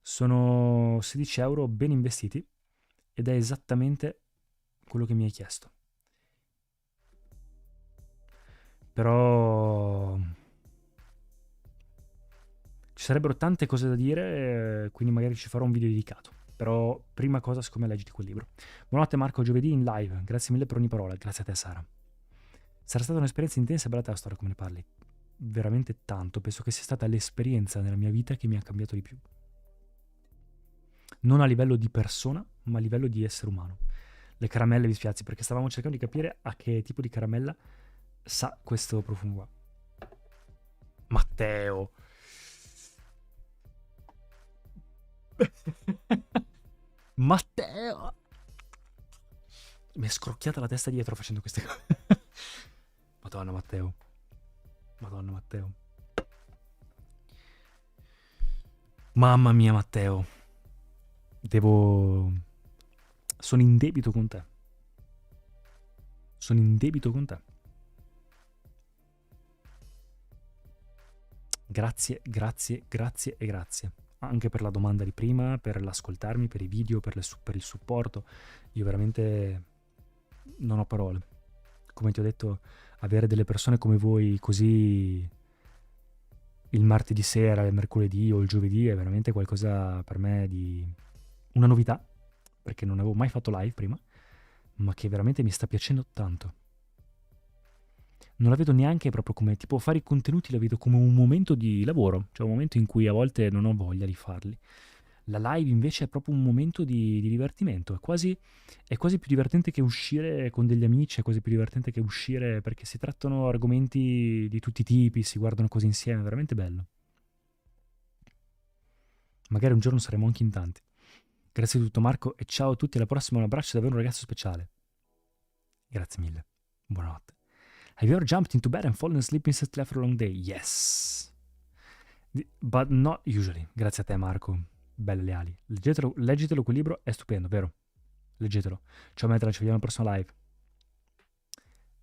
Speaker 1: Sono 16 euro ben investiti ed è esattamente quello che mi hai chiesto. Però ci sarebbero tante cose da dire, quindi magari ci farò un video dedicato. Però prima cosa, siccome leggiti quel libro. Buonanotte Marco, giovedì in live. Grazie mille per ogni parola. Grazie a te Sara. Sarà stata un'esperienza intensa e bella te la storia come ne parli. Veramente tanto. Penso che sia stata l'esperienza nella mia vita che mi ha cambiato di più. Non a livello di persona, ma a livello di essere umano. Le caramelle mi spiazzi, perché stavamo cercando di capire a che tipo di caramella sa questo profumo qua. Matteo. Matteo. Mi è scrocchiata la testa dietro facendo queste cose. Madonna Matteo. Madonna Matteo. Mamma mia Matteo. Sono in debito con te. Sono in debito con te. Grazie, grazie, grazie e grazie. Anche per la domanda di prima, per l'ascoltarmi, per i video, per il supporto. Io veramente non ho parole. Come ti ho detto, avere delle persone come voi così il martedì sera, il mercoledì o il giovedì è veramente qualcosa per me di una novità, perché non avevo mai fatto live prima, ma che veramente mi sta piacendo tanto. Non la vedo neanche proprio come, tipo, fare i contenuti la vedo come un momento di lavoro, cioè un momento in cui a volte non ho voglia di farli. La live invece è proprio un momento di divertimento, è quasi più divertente che uscire con degli amici, è quasi più divertente che uscire perché si trattano argomenti di tutti i tipi, si guardano cose insieme, è veramente bello. Magari un giorno saremo anche in tanti. Grazie di tutto Marco e ciao a tutti, alla prossima, un abbraccio, davvero un ragazzo speciale. Grazie mille, buonanotte. Have you ever jumped into bed and fallen asleep instead after a long day? Yes. But not usually. Grazie a te Marco. Belle le ali. Leggetelo quel libro, è stupendo, vero? Leggetelo. Ciao Metra, ci vediamo alla prossima live.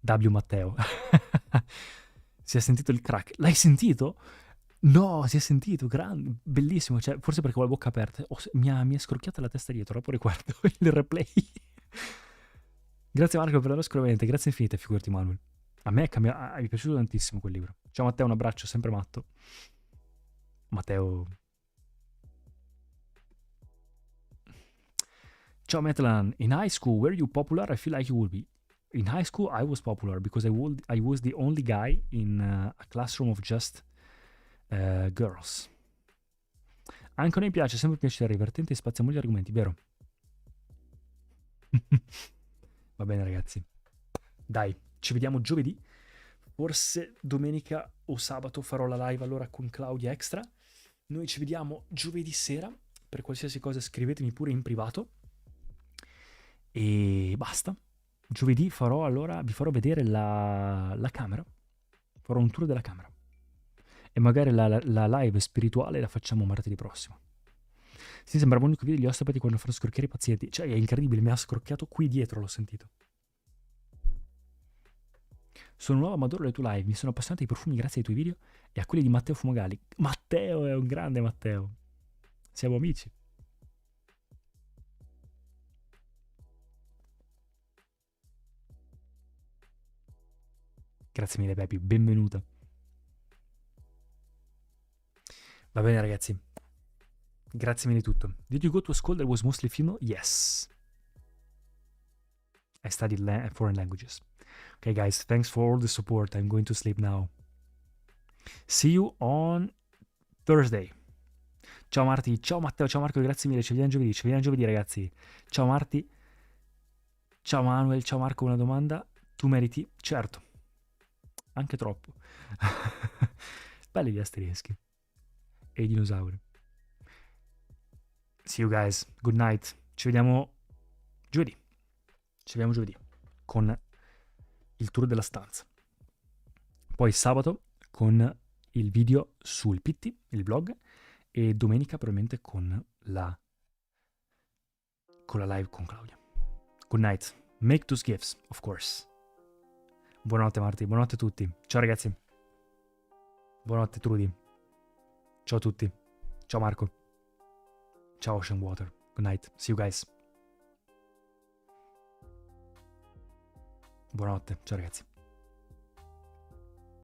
Speaker 1: W Matteo. Si è sentito il crack. L'hai sentito? No, si è sentito, grande, bellissimo. Cioè, forse perché ho la bocca aperta. Mi è scrocchiata la testa dietro, dopo riguardo il replay. Grazie Marco per l'ascoltamento, grazie infinite, figurati Manuel. A me mi è piaciuto tantissimo quel libro. Ciao Matteo, un abbraccio, sempre matto. Matteo. Ciao Metlan, in high school were you popular? I feel like you would be. In high school I was popular because I was the only guy in a classroom of just girls. Anche a noi piace, sempre piacere, divertente e spaziamo gli argomenti, vero? Va bene ragazzi. Dai, ci vediamo giovedì. Forse domenica o sabato farò la live allora con Claudia Extra. Noi ci vediamo giovedì sera. Per qualsiasi cosa scrivetemi pure in privato. E basta. Giovedì vi farò vedere la camera. Farò un tour della camera. E magari la live spirituale la facciamo martedì prossimo. Sì, sembrava l'unico video degli osteopati quando fanno scrocchiare i pazienti. Cioè, è incredibile, mi ha scrocchiato qui dietro, l'ho sentito. Sono nuovo amatore delle tue live, mi sono appassionato ai profumi grazie ai tuoi video e a quelli di Matteo Fumagalli. Matteo è un grande Matteo. Siamo amici. Grazie mille Pepi, benvenuta. Va bene ragazzi. Grazie mille di tutto. Did you go to a school that was mostly female? Yes. I studied foreign languages. Okay guys, thanks for all the support. I'm going to sleep now. See you on Thursday. Ciao Marti, ciao Matteo, ciao Marco, grazie mille, ci vediamo giovedì ragazzi. Ciao Marti. Ciao Manuel, ciao Marco, una domanda. Tu meriti? Certo. Anche troppo. Belli gli asterischi. E i dinosauri. See you guys. Good night. Ci vediamo giovedì. Con il tour della stanza. Poi sabato con il video sul Pitti, il blog, e domenica probabilmente con la live con Claudia. Good night. Make those gifts, of course. Buonanotte Marti, buonanotte a tutti. Ciao ragazzi. Buonanotte Trudy. Ciao a tutti. Ciao Marco. Ciao Ocean Water. Good night. See you guys. Buonanotte. Ciao ragazzi.